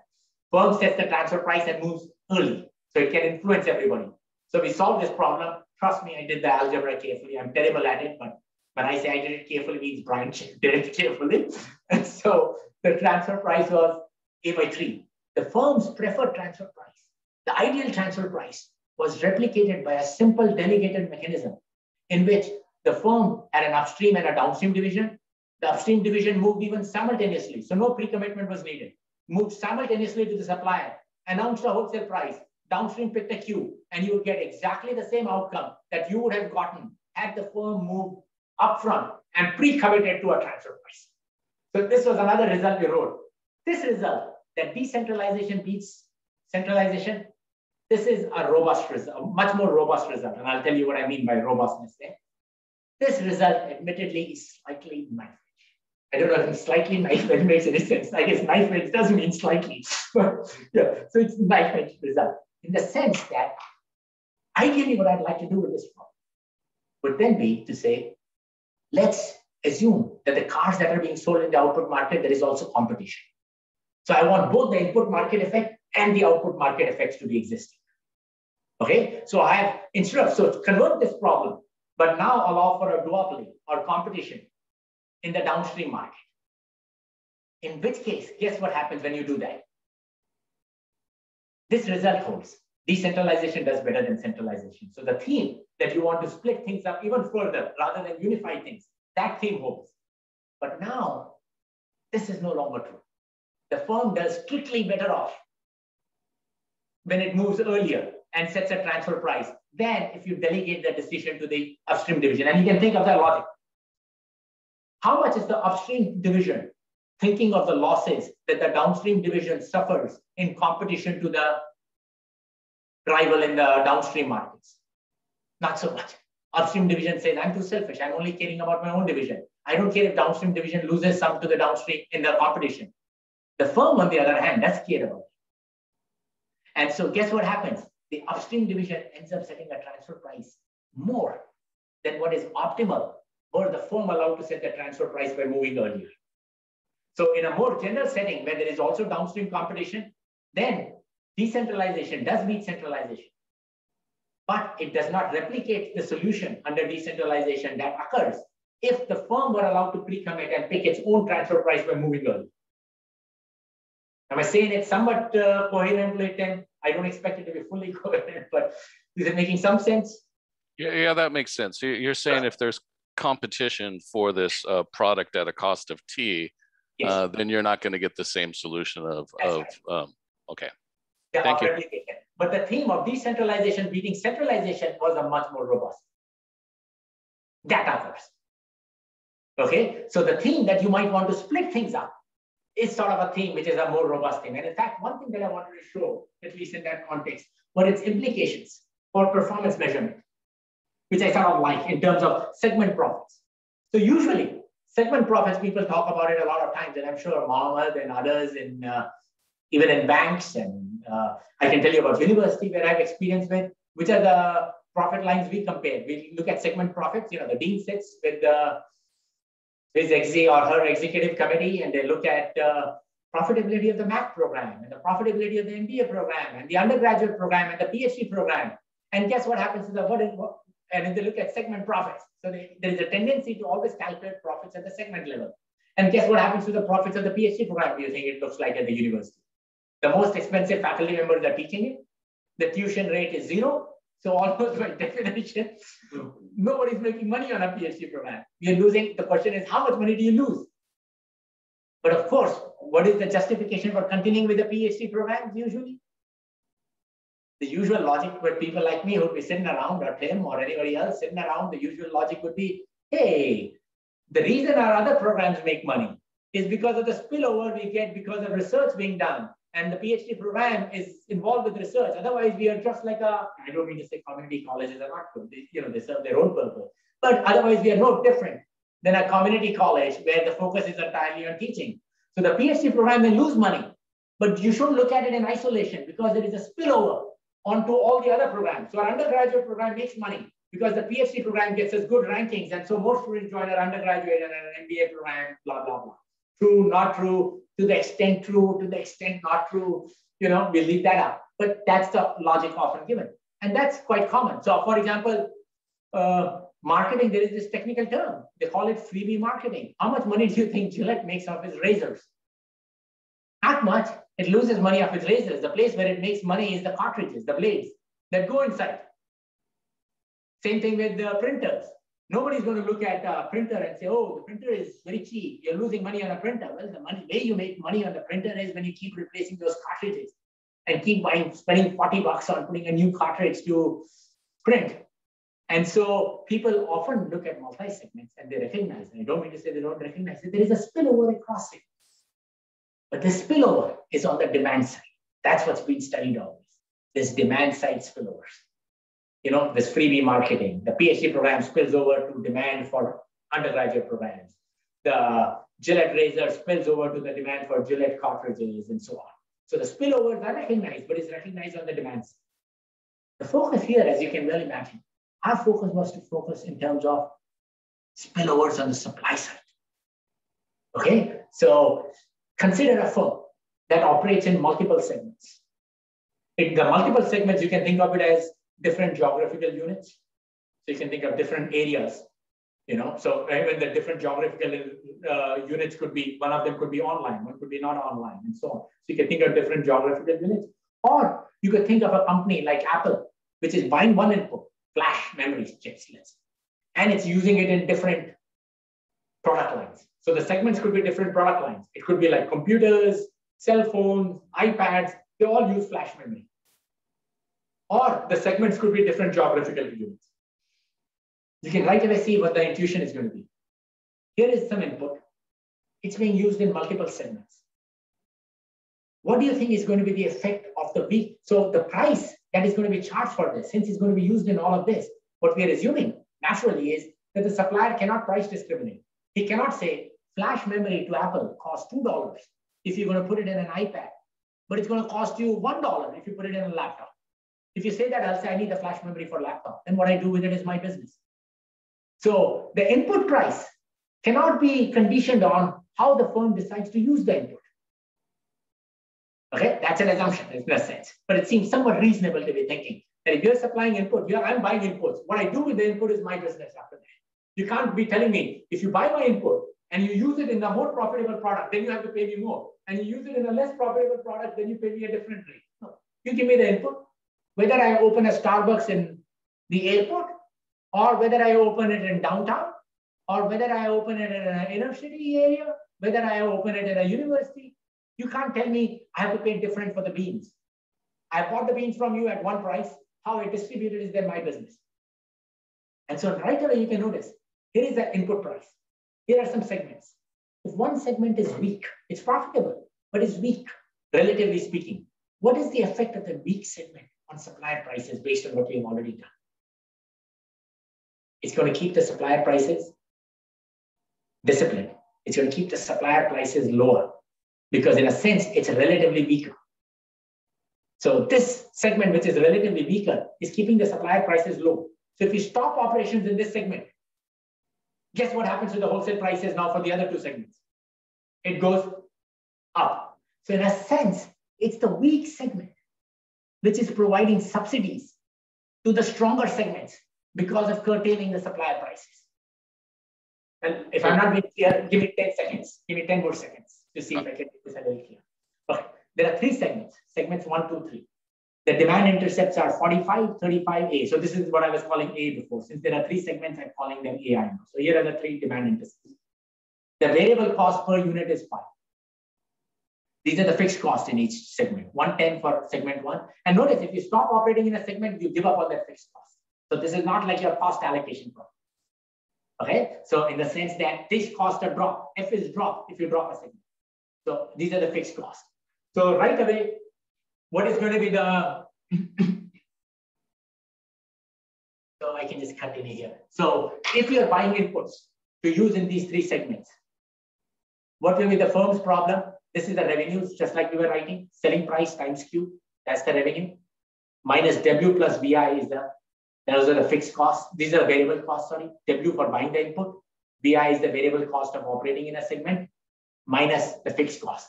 B: Firm sets the transfer price and moves early, so it can influence everybody. So we solved this problem. Trust me, I did the algebra carefully. I'm terrible at it, but when I say I did it carefully, means Brian did it carefully. And so the transfer price was A by 3. The firm's preferred transfer price, the ideal transfer price, was replicated by a simple delegated mechanism in which the firm had an upstream and a downstream division. The upstream division moved even simultaneously, so no pre-commitment was needed. Moved simultaneously to the supplier, announced a wholesale price, downstream picked a queue, and you would get exactly the same outcome that you would have gotten had the firm moved upfront and pre-committed to a transfer price. So this was another result we wrote. This result, that decentralization beats centralization, this is a robust result, a much more robust result. And I'll tell you what I mean by robustness there. This result, admittedly, is slightly knife edge. I don't know if slightly knife edge makes any sense. I guess knife edge doesn't mean slightly. Yeah, so it's knife edge result, in the sense that ideally what I'd like to do with this problem would then be to say, let's assume that the cars that are being sold in the output market, there is also competition. So I want both the input market effect and the output market effects to be existing. Okay, so I have, instead of, so to convert this problem, but now allow for a duopoly or competition in the downstream market. In which case, guess what happens when you do that? This result holds. Decentralization does better than centralization. So the theme that you want to split things up even further rather than unify things, that theme holds. But now, this is no longer true. The firm does strictly better off when it moves earlier and sets a transfer price than if you delegate the decision to the upstream division. And you can think of that logic. How much is the upstream division thinking of the losses that the downstream division suffers in competition to the rival in the downstream markets? Not so much. Upstream division says, I'm too selfish. I'm only caring about my own division. I don't care if downstream division loses some to the downstream in the competition. The firm, on the other hand, does care about it. And so guess what happens? The upstream division ends up setting a transfer price more than what is optimal, or the firm allowed to set the transfer price by moving earlier. So in a more general setting where there is also downstream competition, then decentralization does beat centralization. But it does not replicate the solution under decentralization that occurs if the firm were allowed to pre-commit and pick its own transfer price by moving early. Am I saying it somewhat coherently, Tim? I don't expect it to be fully coherent, but is it making some sense?
C: Yeah, that makes sense. You're saying if there's competition for this product at a cost of T, yes, then you're not going to get the same solution of okay.
B: Yeah,
C: thank you.
B: But the theme of decentralization beating centralization was a much more robust data first. Okay, so the theme that you might want to split things up is sort of a theme which is a more robust theme. And in fact, one thing that I wanted to show, at least in that context, were its implications for performance measurement, which I sort of like in terms of segment profits. So usually, segment profits, people talk about it a lot of times, and I'm sure Mohammed and others, even in banks, and I can tell you about university where I have experience with, which are the profit lines we compare. We look at segment profits, the dean sits with his or her executive committee, and they look at profitability of the MAC program, and the profitability of the MBA program, and the undergraduate program, and the PhD program. And guess what happens to the and if they look at segment profits. So there is a tendency to always calculate profits at the segment level. And guess what happens to the profits of the PhD program? You think it looks like at the university? The most expensive faculty members are teaching it. The tuition rate is 0. So almost by definition, nobody's making money on a PhD program. You're losing. The question is, how much money do you lose? But of course, what is the justification for continuing with the PhD programs usually? The usual logic with people like me who would be sitting around, or Tim or anybody else sitting around, the usual logic would be, hey, the reason our other programs make money is because of the spillover we get because of research being done. And the PhD program is involved with research. Otherwise, we are just like I don't mean to say community colleges are not good. They serve their own purpose. But otherwise, we are no different than a community college where the focus is entirely on teaching. So the PhD program may lose money But you shouldn't look at it in isolation because there is a spillover onto all the other programs. So our undergraduate program makes money because the PhD program gets us good rankings. And so more students join our undergraduate and an MBA program, blah, blah, blah. True, not true, to the extent true, to the extent not true, you know, we leave that out. But that's the logic often given. And that's quite common. So for example, marketing, there is this technical term. They call it freebie marketing. How much money do you think Gillette makes off its razors? Not much. It loses money off its razors. The place where it makes money is the cartridges, the blades that go inside. Same thing with the printers. Nobody's going to look at a printer and say, oh, the printer is very cheap. You're losing money on a printer. Well, the way you make money on the printer is when you keep replacing those cartridges and keep spending $40 on putting a new cartridge to print. And so people often look at multi-segments and they recognize, and I don't mean to say they don't recognize it, there is a spillover across segments. But the spillover is on the demand side. That's what's been studied always. There's demand side spillovers. You know, this freebie marketing, the PhD program spills over to demand for undergraduate programs. The Gillette razor spills over to the demand for Gillette cartridges and so on. So the spillovers are recognized, but it's recognized on the demand side. The focus here, as you can well imagine, our focus was to focus in terms of spillovers on the supply side. Okay, so consider a firm that operates in multiple segments. In the multiple segments, you can think of it as different geographical units. So you can think of different areas, you know. So even the different geographical units could be, one of them could be online, one could be not online, and so on. So you can think of different geographical units. Or you could think of a company like Apple, which is buying one input, flash memory chips, let's say, and it's using it in different product lines. So the segments could be different product lines. It could be like computers, cell phones, iPads, they all use flash memory. Or the segments could be different geographical units. You can right away see what the intuition is going to be. Here is some input. It's being used in multiple segments. What do you think is going to be the effect of the week? So the price that is going to be charged for this, since it's going to be used in all of this, what we are assuming naturally is that the supplier cannot price discriminate. He cannot say flash memory to Apple costs $2 if you're going to put it in an iPad, but it's going to cost you $1 if you put it in a laptop. If you say that, I'll say I need the flash memory for laptop. Then what I do with it is my business. So the input price cannot be conditioned on how the firm decides to use the input. Okay, that's an assumption in a sense, but it seems somewhat reasonable to be thinking that if you're supplying input, I'm buying inputs. What I do with the input is my business after that. You can't be telling me if you buy my input and you use it in a more profitable product, then you have to pay me more. And you use it in a less profitable product, then you pay me a different rate. No, you give me the input. Whether I open a Starbucks in the airport, or whether I open it in downtown, or whether I open it in an inner city area, whether I open it in a university, you can't tell me I have to pay different for the beans. I bought the beans from you at one price. How I distribute it is then my business. And so right away you can notice, here is the input price. Here are some segments. If one segment is weak, it's profitable, but it's weak, relatively speaking. What is the effect of the weak segment on supplier prices based on what we have already done? It's going to keep the supplier prices disciplined. It's going to keep the supplier prices lower because in a sense, it's relatively weaker. So this segment, which is relatively weaker, is keeping the supplier prices low. So if you stop operations in this segment, guess what happens to the wholesale prices now for the other two segments? It goes up. So in a sense, it's the weak segment which is providing subsidies to the stronger segments because of curtailing the supplier prices. And if I'm not being clear, give me 10 seconds. Give me 10 more seconds to see if I can make this a little clear. Okay. There are three segments, segments 1, 2, 3. The demand intercepts are 45, 35A. So this is what I was calling A before. Since there are three segments, I'm calling them AI now. So here are the three demand intercepts. The variable cost per unit is 5. These are the fixed costs in each segment. 110 for segment 1. And notice, if you stop operating in a segment, you give up on that fixed cost. So this is not like your cost allocation problem. Okay, so in the sense that these costs are dropped, F is dropped if you drop a segment. So these are the fixed costs. So right away, what is going to be the, so I can just continue here. So if you're buying inputs to use in these three segments, what will be the firm's problem? This is the revenues, just like we were writing. Selling price times Q, that's the revenue. Minus W plus VI is those are the fixed costs. These are variable costs, sorry. W for buying the input. VI is the variable cost of operating in a segment minus the fixed cost.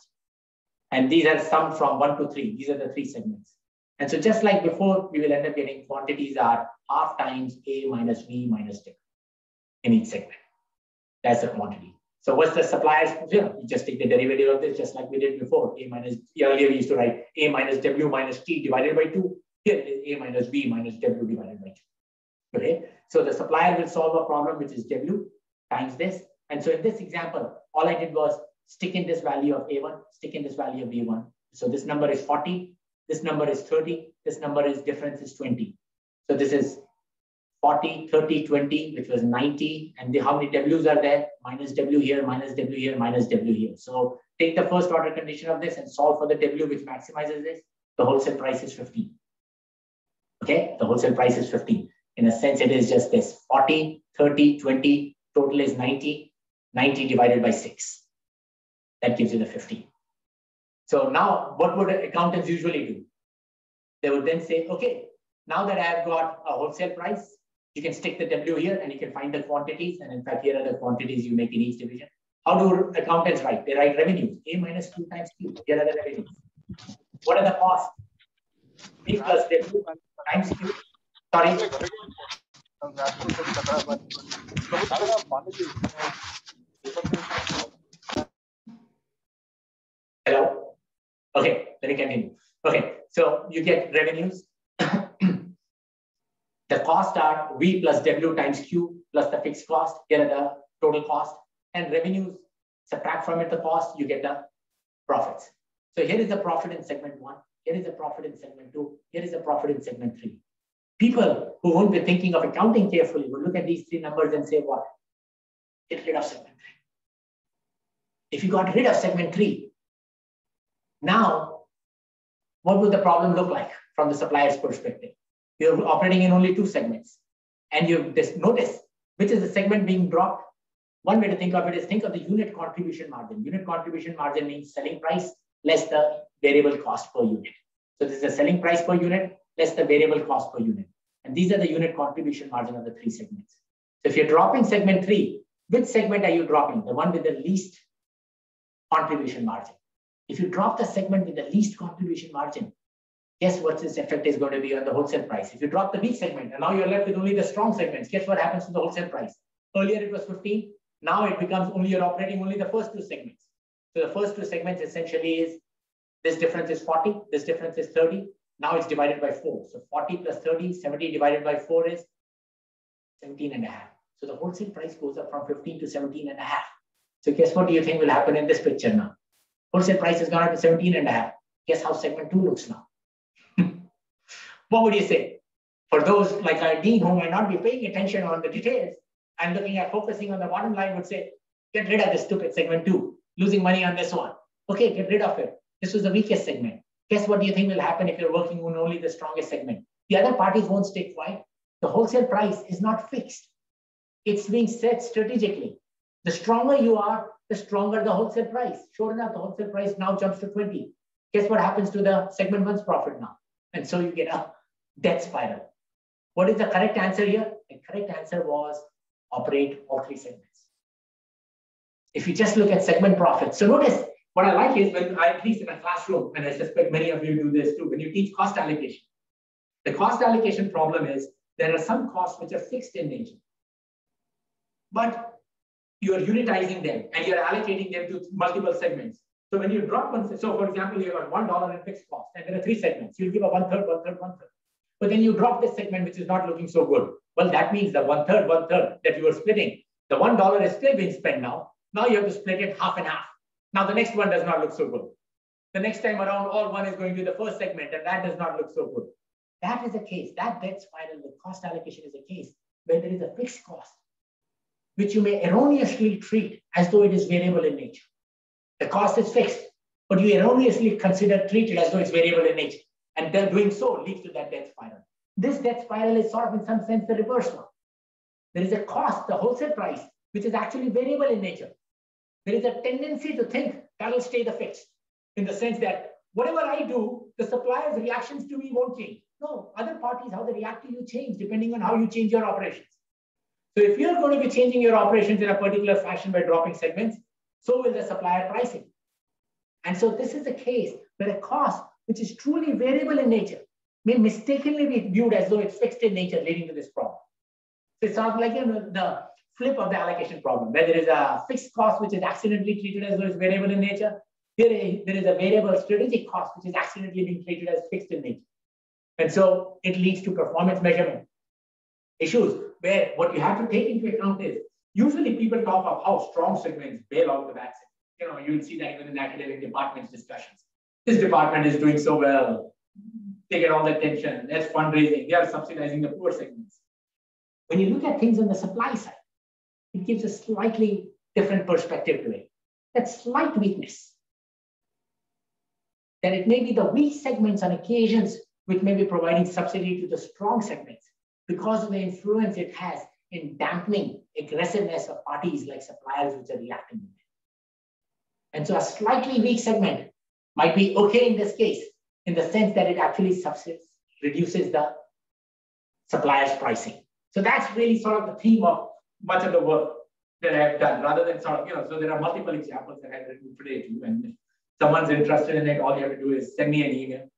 B: And these are summed from 1 to 3. These are the 3 segments. And so just like before, we will end up getting quantities are half times A minus V minus W in each segment. That's the quantity. So what's the supplier's? You just take the derivative of this, just like we did before. A minus, earlier we used to write A minus W minus T divided by 2. Here it is A minus V minus W divided by 2. Okay. So the supplier will solve a problem which is W times this. And so in this example, all I did was stick in this value of A1, stick in this value of B1. So this number is 40. This number is 30. This number is difference is 20. So this is 40, 30, 20, which was 90. And how many W's are there? Minus W here, minus W here, minus W here. So take the first order condition of this and solve for the W, which maximizes this. The wholesale price is 15. Okay, the wholesale price is 15. In a sense, it is just this 40, 30, 20, total is 90, 90 divided by 6. That gives you the 15. So now what would accountants usually do? They would then say, okay, now that I have got a wholesale price, you can stick the W here and you can find the quantities. And in fact, here are the quantities you make in each division. How do accountants write? They write revenues, A minus Q times Q. Here are the revenues. What are the costs? B plus W times Q. Sorry. Hello? Okay, let me continue. Okay, so you get revenues. The costs are V plus W times Q plus the fixed cost. Here are the total cost. And revenues, subtract from it the cost, you get the profits. So here is the profit in segment 1. Here is the profit in segment 2. Here is the profit in segment 3. People who won't be thinking of accounting carefully will look at these 3 numbers and say, what? Get rid of segment 3. If you got rid of segment 3, now what would the problem look like from the supplier's perspective? You're operating in only 2 segments. And you just notice which is the segment being dropped. One way to think of it is think of the unit contribution margin. Unit contribution margin means selling price less the variable cost per unit. So this is the selling price per unit less the variable cost per unit. And these are the unit contribution margin of the 3 segments. So if you're dropping segment 3, which segment are you dropping? The one with the least contribution margin. If you drop the segment with the least contribution margin, guess what its effect is going to be on the wholesale price? If you drop the weak segment and now you're left with only the strong segments, guess what happens to the wholesale price? Earlier it was 15. Now it becomes only you're operating only the first 2 segments. So the first 2 segments essentially is this difference is 40, this difference is 30. Now it's divided by 4. So 40 plus 30, 70 divided by 4 is 17.5. So the wholesale price goes up from 15 to 17.5. So guess what do you think will happen in this picture now? Wholesale price has gone up to 17.5. Guess how segment 2 looks now? What would you say? For those like our dean who might not be paying attention on the details and looking at focusing on the bottom line would say, get rid of this stupid segment 2, losing money on this one. Okay, get rid of it. This was the weakest segment. Guess what do you think will happen if you're working on only the strongest segment? The other parties won't stay quiet. The wholesale price is not fixed. It's being set strategically. The stronger you are, the stronger the wholesale price. Sure enough, the wholesale price now jumps to 20. Guess what happens to the segment 1's profit now? And so you get a death spiral. What is the correct answer here? The correct answer was operate all 3 segments. If you just look at segment profit. So notice, what I like is when I, at least in a classroom, and I suspect many of you do this too, when you teach cost allocation. The cost allocation problem is there are some costs which are fixed in nature, but you are unitizing them and you're allocating them to multiple segments. So when you drop one, so for example, you have $1 in fixed cost and there are 3 segments. You'll give a 1/3, 1/3, 1/3. But then you drop this segment, which is not looking so good. Well, that means the 1/3, 1/3 that you were splitting, the $1 is still being spent now. Now you have to split it half and half. Now the next one does not look so good. The next time around, all one is going to be the first segment, and that does not look so good. That is a case. That death spiral with cost allocation is a case where there is a fixed cost, which you may erroneously treat as though it is variable in nature. The cost is fixed, but you erroneously treat it as though it's variable in nature. And then doing so leads to that death spiral. This death spiral is sort of in some sense the reverse one. There is a cost, the wholesale price, which is actually variable in nature. There is a tendency to think that will stay the fixed. in the sense that whatever I do, the supplier's reactions to me won't change. No, other parties, how they react to you change depending on how you change your operations. So if you're going to be changing your operations in a particular fashion by dropping segments, so will the supplier pricing. And so this is a case where a cost, which is truly variable in nature, may mistakenly be viewed as though it's fixed in nature, leading to this problem. So it sounds like the flip of the allocation problem, where there is a fixed cost which is accidentally treated as though it's variable in nature. There is a variable strategic cost which is accidentally being treated as fixed in nature. And so it leads to performance measurement issues, where what you have to take into account is, usually people talk of how strong segments bail out the bad segments. You'll see that even in academic departments discussions. This department is doing so well. They get all the attention. There's fundraising. They are subsidizing the poor segments. When you look at things on the supply side, it gives a slightly different perspective to it. That slight weakness, that it may be the weak segments on occasions which may be providing subsidy to the strong segments because of the influence it has in dampening aggressiveness of parties like suppliers which are reacting. And so a slightly weak segment might be okay in this case, in the sense that it actually reduces the supplier's pricing. So that's really sort of the theme of much of the work that I have done, rather than sort of, so there are multiple examples that I've written today too. And if someone's interested in it, all you have to do is send me an email.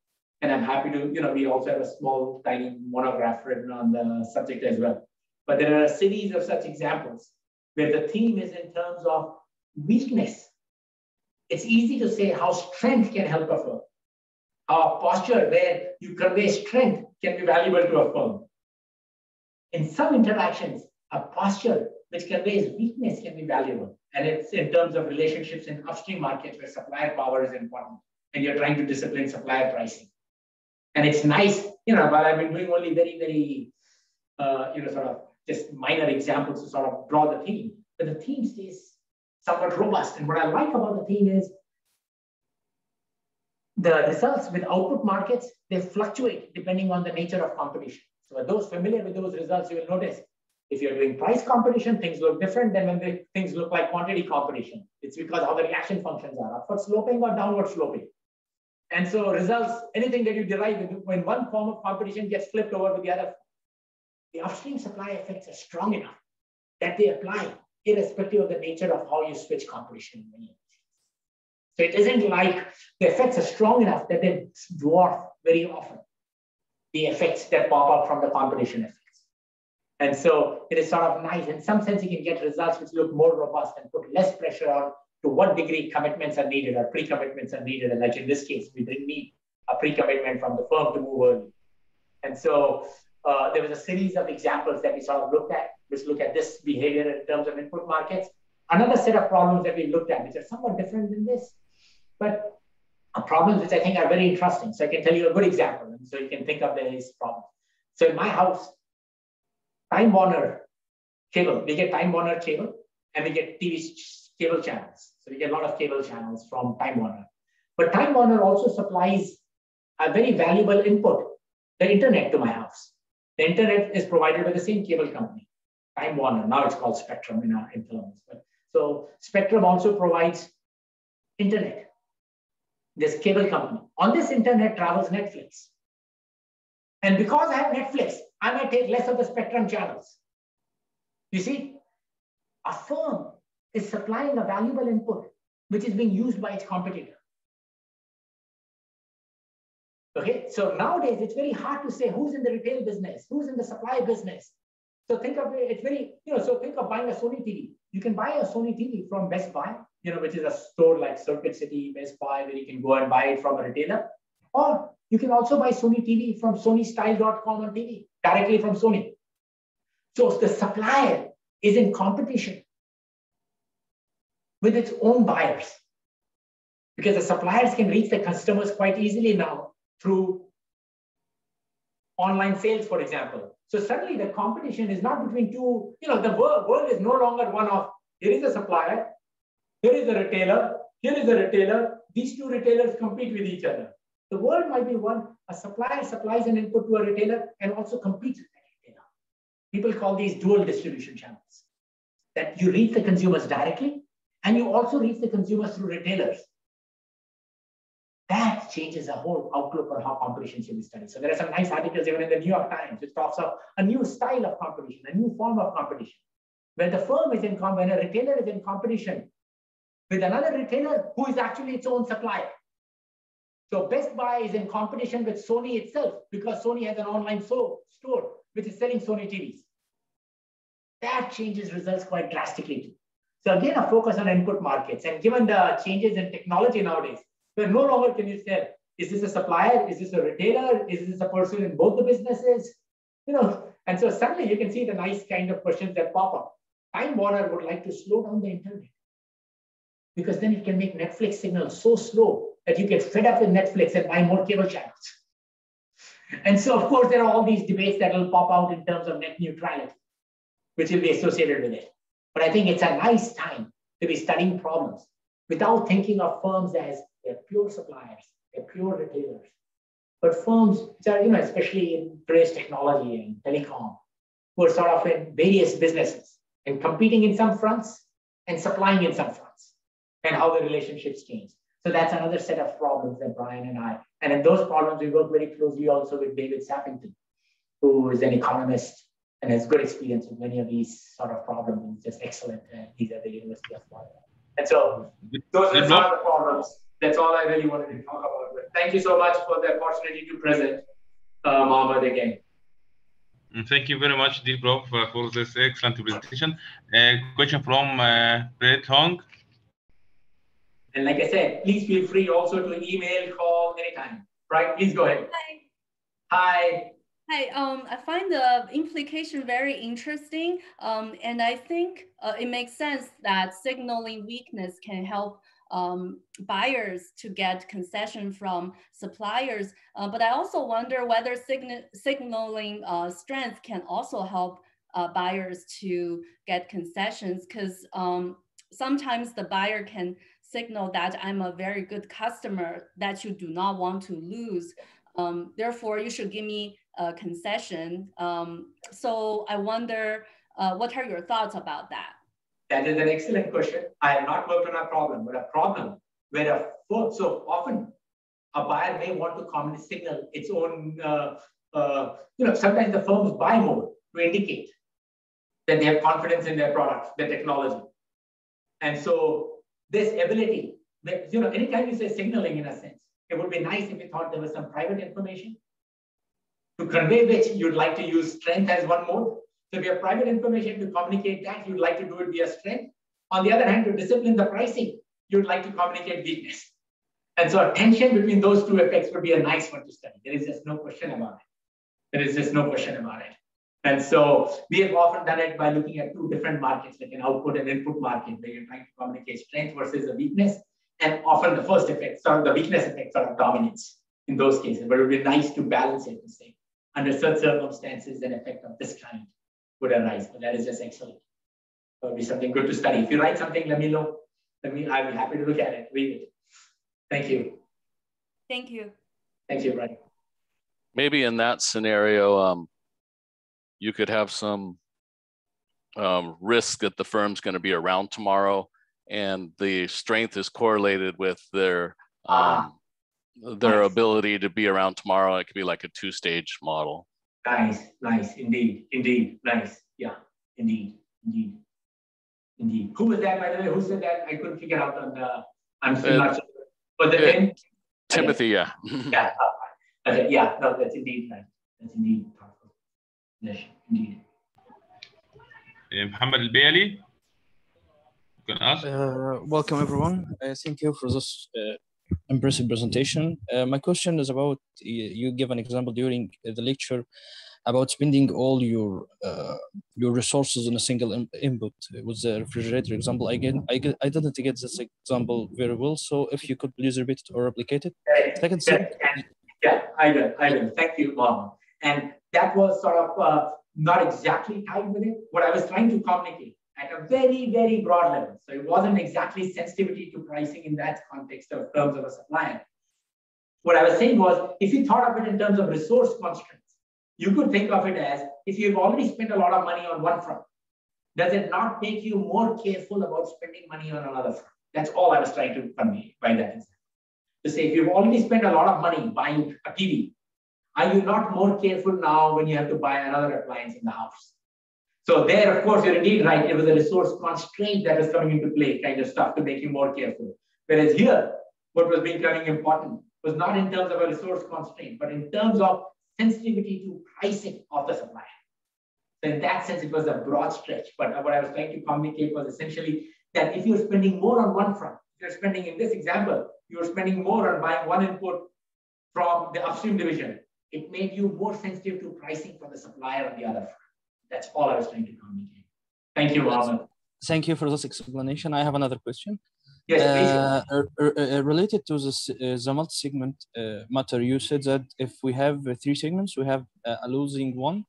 B: And I'm happy to, we also have a small, tiny monograph written on the subject as well. But there are a series of such examples where the theme is in terms of weakness. It's easy to say how strength can help a firm. How a posture where you convey strength can be valuable to a firm. In some interactions, a posture which conveys weakness can be valuable. And it's in terms of relationships in upstream markets where supplier power is important and you're trying to discipline supplier pricing. And it's nice, but I've been doing only very, very, sort of just minor examples to sort of draw the theme. But the theme stays somewhat robust. And what I like about the theme is the results with output markets, they fluctuate depending on the nature of competition. So for those familiar with those results, you will notice if you're doing price competition, things look different than when things look like quantity competition. It's because how the reaction functions are, upward sloping or downward sloping. And so results, anything that you derive when one form of competition gets flipped over to the other, the upstream supply effects are strong enough that they apply irrespective of the nature of how you switch competition. So it isn't like the effects are strong enough that they dwarf very often the effects that pop up from the competition effects. And so it is sort of nice. In some sense, you can get results which look more robust and put less pressure on to what degree commitments are needed or pre-commitments are needed. And like in this case, we didn't need a pre-commitment from the firm to move early. And so there was a series of examples that we sort of looked at, which look at this behavior in terms of input markets. Another set of problems that we looked at, which are somewhat different than this, but problems which I think are very interesting. So I can tell you a good example, and so you can think of these problems. So in my house, Time Warner cable, we get Time Warner cable, and we get TV cable channels. So we get a lot of cable channels from Time Warner. But Time Warner also supplies a very valuable input, the internet, to my house. The internet is provided by the same cable company, Time Warner. Now it's called Spectrum in films. So Spectrum also provides internet, this cable company. On this internet travels Netflix. And because I have Netflix, I might take less of the Spectrum channels. You see, a firm is supplying a valuable input, which is being used by its competitor. Okay, so nowadays it's very hard to say who's in the retail business, who's in the supply business. So think of it, it's very, so think of buying a Sony TV. You can buy a Sony TV from Best Buy, which is a store like Circuit City, Best Buy, where you can go and buy it from a retailer. Or you can also buy Sony TV from sonystyle.com on TV, directly from Sony. So the supplier is in competition with its own buyers, because the suppliers can reach the customers quite easily now through online sales, for example. So suddenly the competition is not between two, the world is no longer one of, here is a supplier, here is a retailer, here is a retailer. These two retailers compete with each other. The world might be one, a supplier supplies an input to a retailer and also competes with that retailer. People call these dual distribution channels, that you reach the consumers directly and you also reach the consumers through retailers. That changes the whole outlook on how competition should be studied. So there are some nice articles even in the New York Times, which talks of a new style of competition, a new form of competition, where the firm is when a retailer is in competition with another retailer who is actually its own supplier. So Best Buy is in competition with Sony itself because Sony has an online store which is selling Sony TVs. That changes results quite drastically too. So again, a focus on input markets. And given the changes in technology nowadays, where no longer can you say, is this a supplier? Is this a retailer? Is this a person in both the businesses? And so suddenly you can see the nice kind of questions that pop up. Time Warner would like to slow down the internet because then it can make Netflix signal so slow that you get fed up with Netflix and buy more cable channels. And so, of course, there are all these debates that will pop out in terms of net neutrality, which will be associated with it. But I think it's a nice time to be studying problems without thinking of firms as they're pure suppliers, they're pure retailers. But firms, which are, especially in today's technology and telecom, who are sort of in various businesses and competing in some fronts and supplying in some fronts, and how the relationships change. So that's another set of problems that Brian and in those problems, we work very closely also with David Sappington, who is an economist and has good experience with many of these sort of problems, and just excellent. He's at the University of Florida. And so those are some of the problems. That's all I really wanted to talk about. But thank you so much for the opportunity to present Mohammed again.
A: Thank you very much, dear Prof, for this excellent presentation. Question from Brett Hong.
B: And like I said, please feel free also to email, call anytime. Right? Please go ahead. Hi.
D: I find the implication very interesting, and I think it makes sense that signaling weakness can help buyers to get concession from suppliers. But I also wonder whether signaling strength can also help buyers to get concessions, because sometimes the buyer can signal that I'm a very good customer that you do not want to lose. Therefore, you should give me a concession. So I wonder, what are your thoughts about that?
B: That is an excellent question. I have not worked on a problem, but a problem where so often a buyer may want to signal its own, sometimes the firms buy more to indicate that they have confidence in their product, their technology. And so this ability, anytime you say signaling in a sense, it would be nice if you thought there was some private information to convey which you'd like to use strength as one mode. So if you have private information to communicate that, you'd like to do it via strength. On the other hand, to discipline the pricing, you'd like to communicate weakness. And so a tension between those two effects would be a nice one to study. There is just no question about it. And so we have often done it by looking at two different markets, like an output and input market, where you're trying to communicate strength versus a weakness. And often the first effect, the weakness effect sort of dominates in those cases. But it would be nice to balance it and say, under certain circumstances, an effect of this kind would arise. But that is just excellent. It would be something good to study. If you write something, let me know. I'll be happy to look at it, read it. Thank you.
D: Thank you.
B: Thank you, Brian.
C: Maybe in that scenario, you could have some risk that the firm's going to be around tomorrow, and the strength is correlated with their ability to be around tomorrow. It could be like a two-stage model.
B: Nice, indeed, nice. Yeah, indeed. Who was that, by the way? Who said that? I couldn't figure out on the. I'm still not sure. Was it
C: Timothy? Yeah.
B: Yeah. Okay. Yeah. No, that's indeed right. That's indeed powerful. Yes, indeed.
A: Muhammad Al-Bayali, you can ask.
E: Welcome, everyone. Thank you for this impressive presentation. My question is about, you give an example during the lecture about spending all your resources in a single input with the refrigerator example. I didn't get this example very well. So if you could please repeat it or replicate it. Second thing.
B: Yeah, I will. Thank you, Mohammed. And that was sort of not exactly tied with it. What I was trying to communicate at a very, very broad level. So it wasn't exactly sensitivity to pricing in that context of terms of a supplier. What I was saying was, if you thought of it in terms of resource constraints, you could think of it as, if you've already spent a lot of money on one front, does it not make you more careful about spending money on another front? That's all I was trying to convey by that example. to say, if you've already spent a lot of money buying a TV, are you not more careful now when you have to buy another appliance in the house? So there, of course, you're indeed right. It was a resource constraint that was coming into play, kind of stuff to make you more careful. Whereas here, what was becoming important was not in terms of a resource constraint, but in terms of sensitivity to pricing of the supplier. So in that sense, it was a broad stretch. But what I was trying to communicate was essentially that if you're spending more on one front, if you're spending, in this example, you're spending more on buying one input from the upstream division, it made you more sensitive to pricing from the supplier on the other front. That's all I was trying to communicate. Thank you, Mohammed.
E: Thank you for this explanation. I have another question.
B: Yes,
E: related to this, the multi-segment matter, you said that if we have 3 segments, we have a losing one,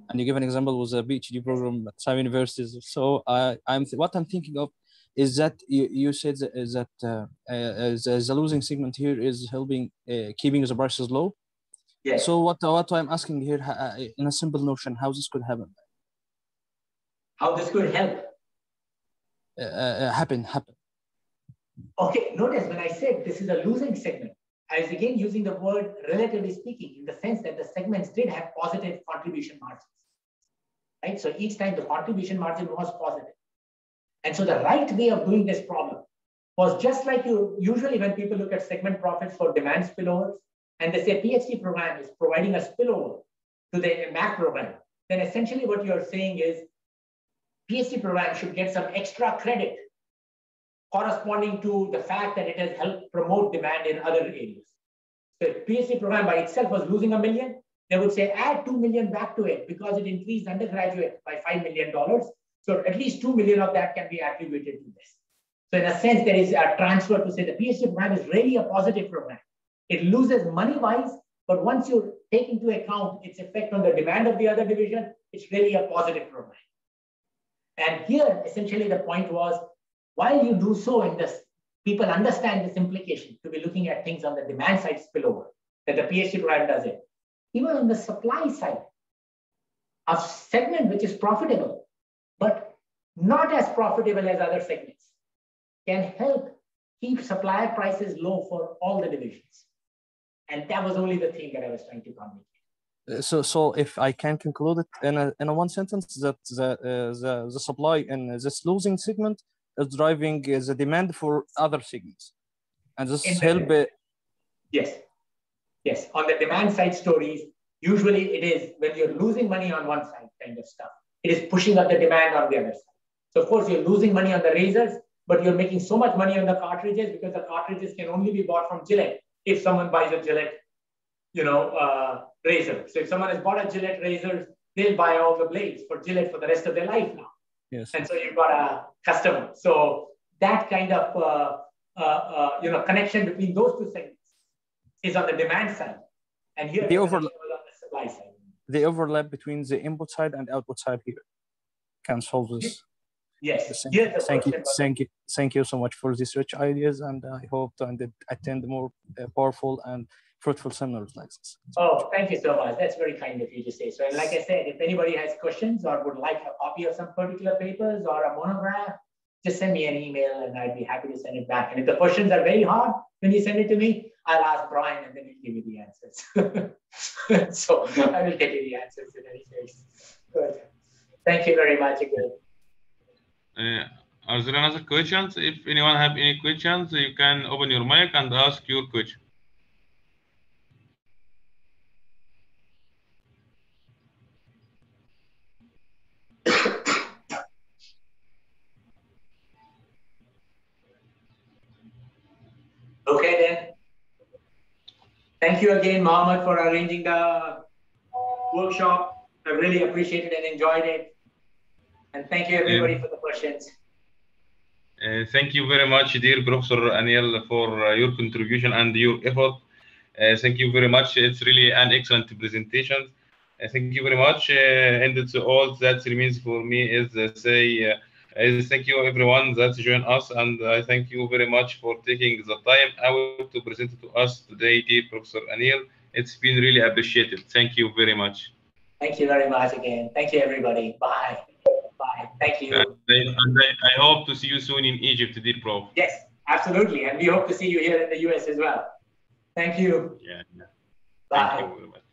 E: and you give an example with a PhD program at some universities. So what I'm thinking of is that you said that the losing segment here is helping keeping the prices low.
B: Yes.
E: So what I'm asking here, in a simple notion, how this could happen?
B: How this could help?
E: Happen.
B: Okay, notice when I said this is a losing segment, I was again using the word relatively speaking in the sense that the segments did have positive contribution margins, right? So each time the contribution margin was positive. And so the right way of doing this problem was just like you usually when people look at segment profits for demand spillovers, and they say PhD program is providing a spillover to the MAC program, then essentially what you're saying is PhD program should get some extra credit corresponding to the fact that it has helped promote demand in other areas. So if PhD program by itself was losing $1 million, they would say add $2 million back to it because it increased undergraduate by $5 million. So at least $2 million of that can be attributed to this. So in a sense, there is a transfer to say the PhD program is really a positive program. It loses money-wise, but once you take into account its effect on the demand of the other division, it's really a positive program. And here, essentially, the point was, while you do so in this, people understand this implication to be looking at things on the demand side spillover, that the PhD program does it. Even on the supply side, a segment which is profitable, but not as profitable as other segments, can help keep supplier prices low for all the divisions. And that was only the thing that I was trying to communicate.
E: So if I can conclude it in a one sentence, that the supply in this losing segment is driving the demand for other segments, and this help.
B: Yes. On the demand side stories, usually it is when you're losing money on one side, kind of stuff. It is pushing up the demand on the other side. So of course you're losing money on the razors, but you're making so much money on the cartridges because the cartridges can only be bought from Gillette if someone buys a Gillette, razor. So if someone has bought a Gillette razor, they'll buy all the blades for Gillette for the rest of their life now.
E: Yes.
B: And so you've got a customer. So that kind of connection between those two segments is on the demand side, and here
E: the
B: on the supply side.
E: The overlap between the input side and output side here can solve this.
B: Yes.
E: Thank you so much for these rich ideas, and I hope to attend more powerful and fruitful seminars like this.
B: Oh, thank you so much. That's very kind of you to say so. And like I said, if anybody has questions or would like a copy of some particular papers or a monograph, just send me an email and I'd be happy to send it back. And if the questions are very hard, when you send it to me, I'll ask Brian and then he'll give you the answers. So I will get you the answers in any case. Good. Thank you very much again.
A: Are there another questions? If anyone have any questions, you can open your mic and ask your question.
B: Okay then. Thank you again, Mohammed, for arranging the workshop. I really appreciated and enjoyed it. And thank you everybody for the questions.
A: Thank you very much, dear Professor Anil, for your contribution and your effort. Thank you very much. It's really an excellent presentation. Thank you very much. And it's all that remains for me is say thank you everyone that joined us, and I thank you very much for taking the time out to present to us today, dear Professor Anil. It's been really appreciated. Thank you very much.
B: Thank you very much again. Thank you everybody. Bye. Bye. Thank you.
A: And I hope to see you soon in Egypt, dear Prof.
B: Yes, absolutely. And we hope to see you here in the US as well. Thank you.
A: Yeah.
B: Bye.
A: Thank you very much.